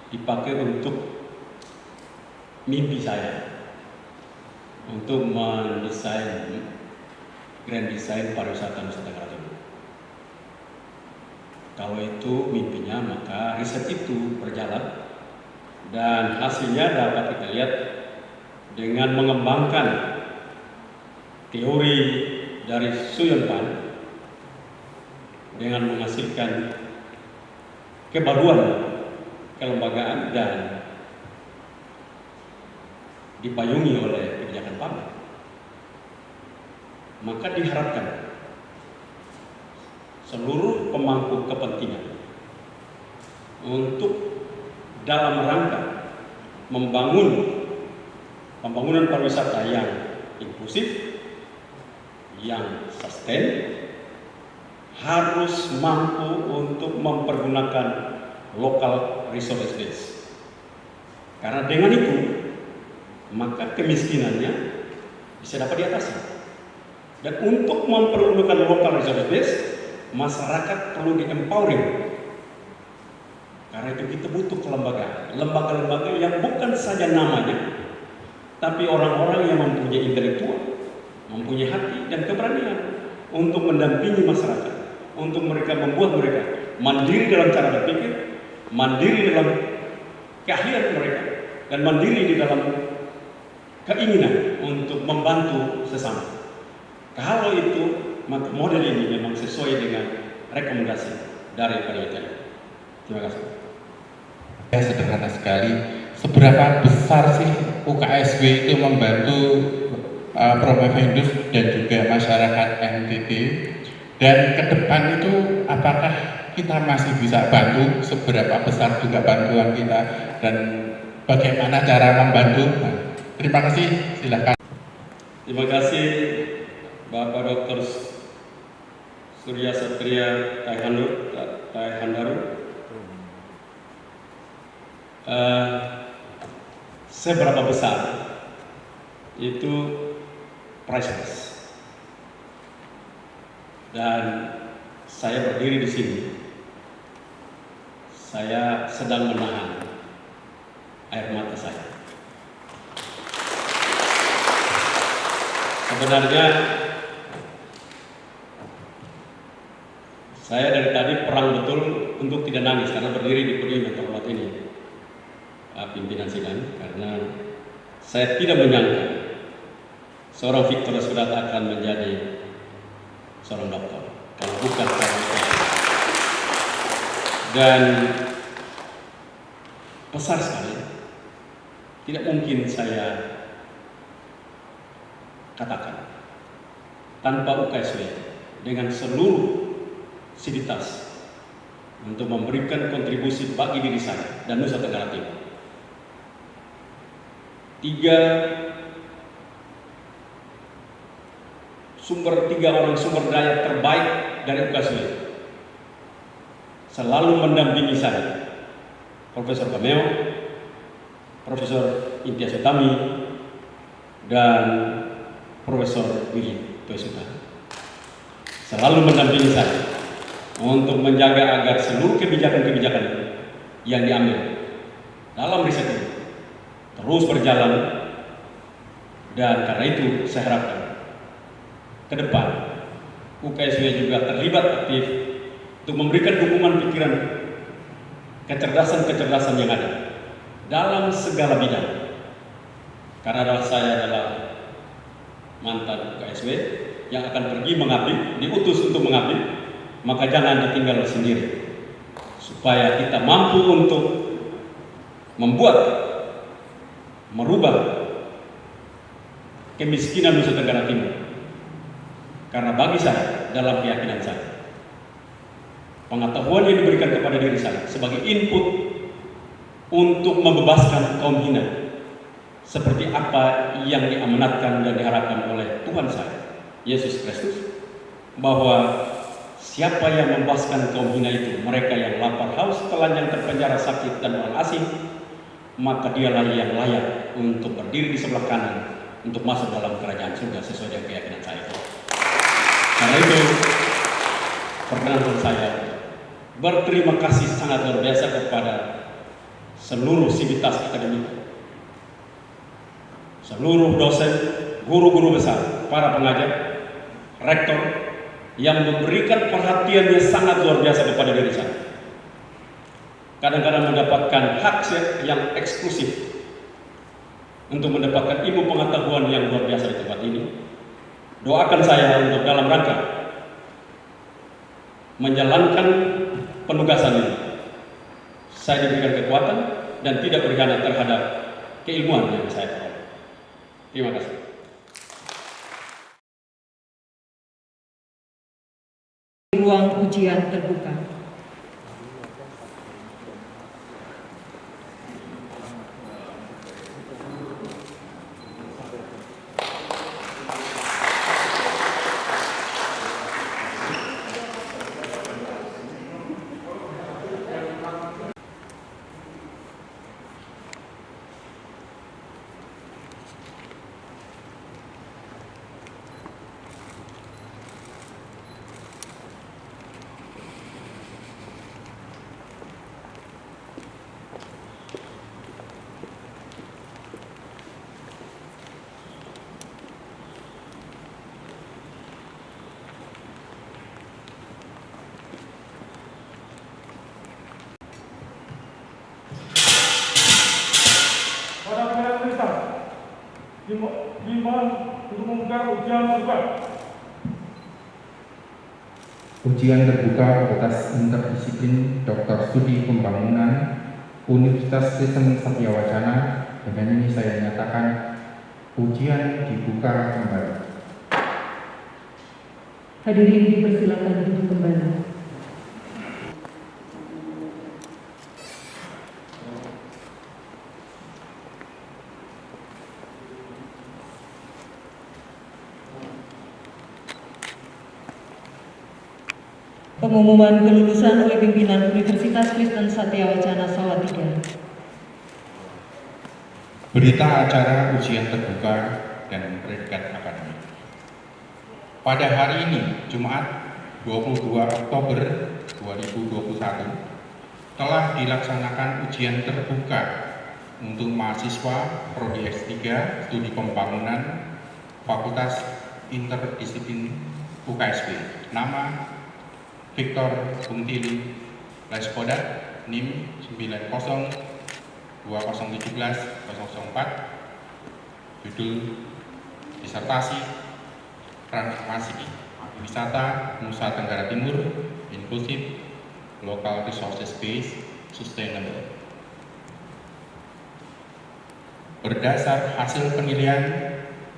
dipakai untuk mimpi saya untuk mendesain grand design pariwisata Nusa Tenggara Timur. Kalau itu mimpinya, maka riset itu berjalan dan hasilnya dapat kita lihat dengan mengembangkan teori dari Suyun Pan dengan menghasilkan kebaruan kelembagaan dan dipayungi oleh kebijakan PAM, maka diharapkan seluruh pemangku kepentingan untuk dalam rangka membangun pembangunan pariwisata yang inklusif, yang sustain, harus mampu untuk mempergunakan local resource base. Karena dengan itu, maka kemiskinannya bisa dapat diatasi. Dan untuk mempergunakan local resource base, masyarakat perlu di-empowering. Karena itu kita butuh kelembagaan, lembaga-lembaga yang bukan saja namanya, tapi orang-orang yang mempunyai intelektual, mempunyai hati dan keberanian untuk mendampingi masyarakat, untuk mereka membuat mereka mandiri dalam cara berpikir, mandiri dalam keahlian mereka, dan mandiri di dalam keinginan untuk membantu sesama. Kalau itu, maka model ini memang sesuai dengan rekomendasi dari penelitian. Terima kasih. Sederhana sekali, seberapa besar sih UKSW itu membantu Provendus dan juga masyarakat NTT, dan ke depan itu apakah kita masih bisa bantu, seberapa besar juga bantuan kita dan bagaimana cara membantu? Nah, terima kasih, silakan. Terima kasih Bapak Dr. Surya Satria Taihandaru. Seberapa besar itu priceless, dan saya berdiri di sini, saya sedang menahan air mata saya. Sebenarnya saya dari tadi perang betul untuk tidak nangis karena berdiri di podium yang terhormat ini, pimpinan sidang, karena saya tidak menyangka seorang Victor Sudata akan menjadi seorang dokter, kalau bukan seorang dokter. Dan besar sekali, tidak mungkin saya katakan tanpa UKSW dengan seluruh sivitas untuk memberikan kontribusi bagi diri saya dan Nusa Tenggara Timur. Tiga orang sumber daya terbaik dari UKSW selalu mendampingi saya, Profesor Kameo, Profesor Imtiaz Utami, dan Profesor Willy Toisuta. Selalu mendampingi saya untuk menjaga agar seluruh kebijakan-kebijakan yang diambil dalam riset ini terus berjalan, dan karena itu saya harapkan ke depan UKSW juga terlibat aktif untuk memberikan dukungan pikiran, kecerdasan-kecerdasan yang ada dalam segala bidang. Karena saya adalah mantan UKSW yang akan pergi mengabdi, diutus untuk mengabdi, maka jangan ditinggal sendiri, supaya kita mampu untuk merubah kemiskinan Nusa Tenggara Timur. Karena bagi saya, dalam keyakinan saya, pengetahuan yang diberikan kepada diri saya sebagai input untuk membebaskan kaum hina, seperti apa yang diamanatkan dan diharapkan oleh Tuhan saya, Yesus Kristus, bahwa siapa yang membebaskan kaum hina itu, mereka yang lapar, haus, telanjang, terpenjara, sakit, dan orang asing, maka dialah yang layak untuk berdiri di sebelah kanan untuk masuk dalam kerajaan surga sesuai dengan keyakinan saya. Karena itu, perkenan saya berterima kasih sangat luar biasa kepada seluruh sivitas akademik, seluruh dosen, guru-guru besar, para pengajar, rektor, yang memberikan perhatiannya sangat luar biasa kepada diri saya. Kadang-kadang mendapatkan hak yang eksklusif untuk mendapatkan ilmu pengetahuan yang luar biasa di tempat ini. Doakan saya untuk dalam rangka menjalankan penugasan ini, saya diberikan kekuatan dan tidak berkhianat terhadap keilmuan yang saya peroleh. Terima kasih. Ruang ujian terbuka. Pada pimpinan universitas dimohon untuk membuka ujian terbuka. Ujian terbuka Fakultas Interdisiplin Dr. Studi Pembangunan Universitas Kristen Satyawacana. Dengan ini saya nyatakan ujian dibuka kembali. Hadirin dipersilakan duduk kembali. Pengumuman kelulusan oleh pimpinan Universitas Kristen Satyawacana Salatiga. Berita acara ujian terbuka dan predikat akademik. Pada hari ini, Jumat 22 Oktober 2021, telah dilaksanakan ujian terbuka untuk mahasiswa Prodi S3 Studi Pembangunan Fakultas Interdisiplin UKSW. Nama Victor Bungtili Lespodat, NIM 902017-004, judul disertasi transformasi wisata Nusa Tenggara Timur, Inclusive, Local Resources Based, Sustainable. Berdasar hasil penilaian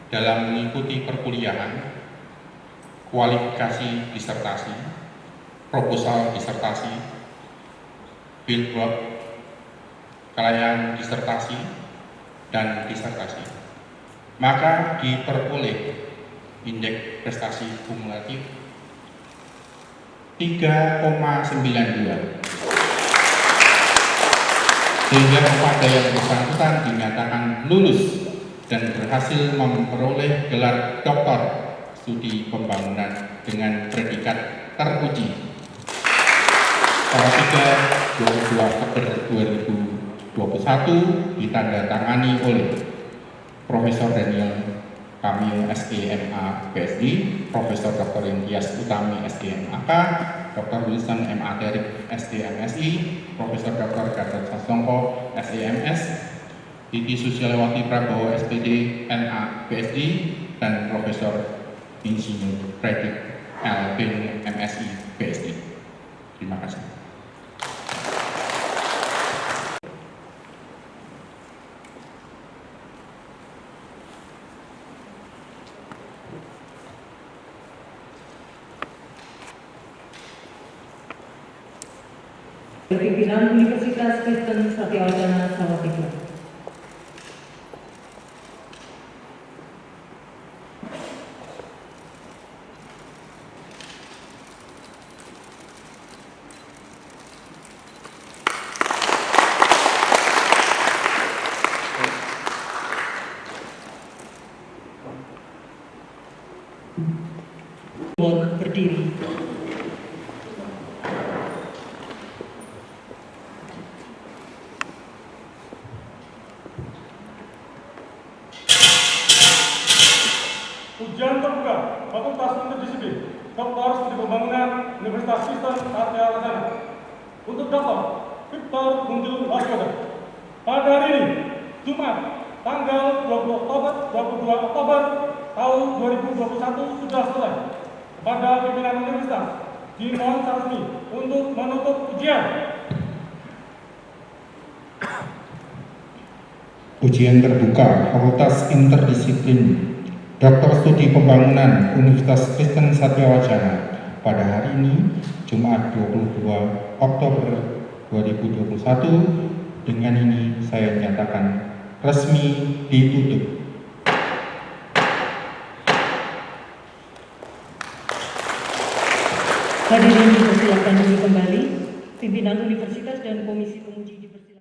dalam mengikuti perkuliahan, kualifikasi disertasi, proposal disertasi, fieldwork, kelayakan disertasi, dan disertasi, maka diperoleh indeks prestasi kumulatif 3,92, sehingga pada yang bersangkutan dinyatakan lulus dan berhasil memperoleh gelar doktor studi pembangunan dengan predikat teruji. Pada 22 Oktober 2021 ditandatangani oleh Profesor Daniel Kamil SDMA PhD, Profesor Dr. Indias Utami SDMAK, Dr. Wilson MA Terik SDMSI, Profesor Dr. Gatot Sasongko SEMS, Titi Susialawati Prabowo SPD NA PhD, dan Profesor Insinyur Fredrik L. Bin MSI PhD. Terima kasih. Pimpinan Universitas Kristen Satyawacana Salatiga. Mohon berdiri. Ujian terbuka Fakultas Interdisiplin Dr. Studi Pembangunan Universitas Kristen Satya Wacana. Untuk Dr. Victor Guntur Wasyoda. Pada hari ini, Jumat, tanggal 22 Oktober tahun 2021 sudah selesai. Kepada pimpinan universitas, dimohon resmi untuk menutup ujian. Ujian terbuka Fakultas Interdisiplin Dr. Studi Pembangunan Universitas Kristen Satya Wacana pada hari ini, Jumat 22 Oktober 2021. Dengan ini saya nyatakan resmi ditutup. Hadirin dipersilakan dulu kembali. Pimpinan universitas dan komisi penguji dipersilakan.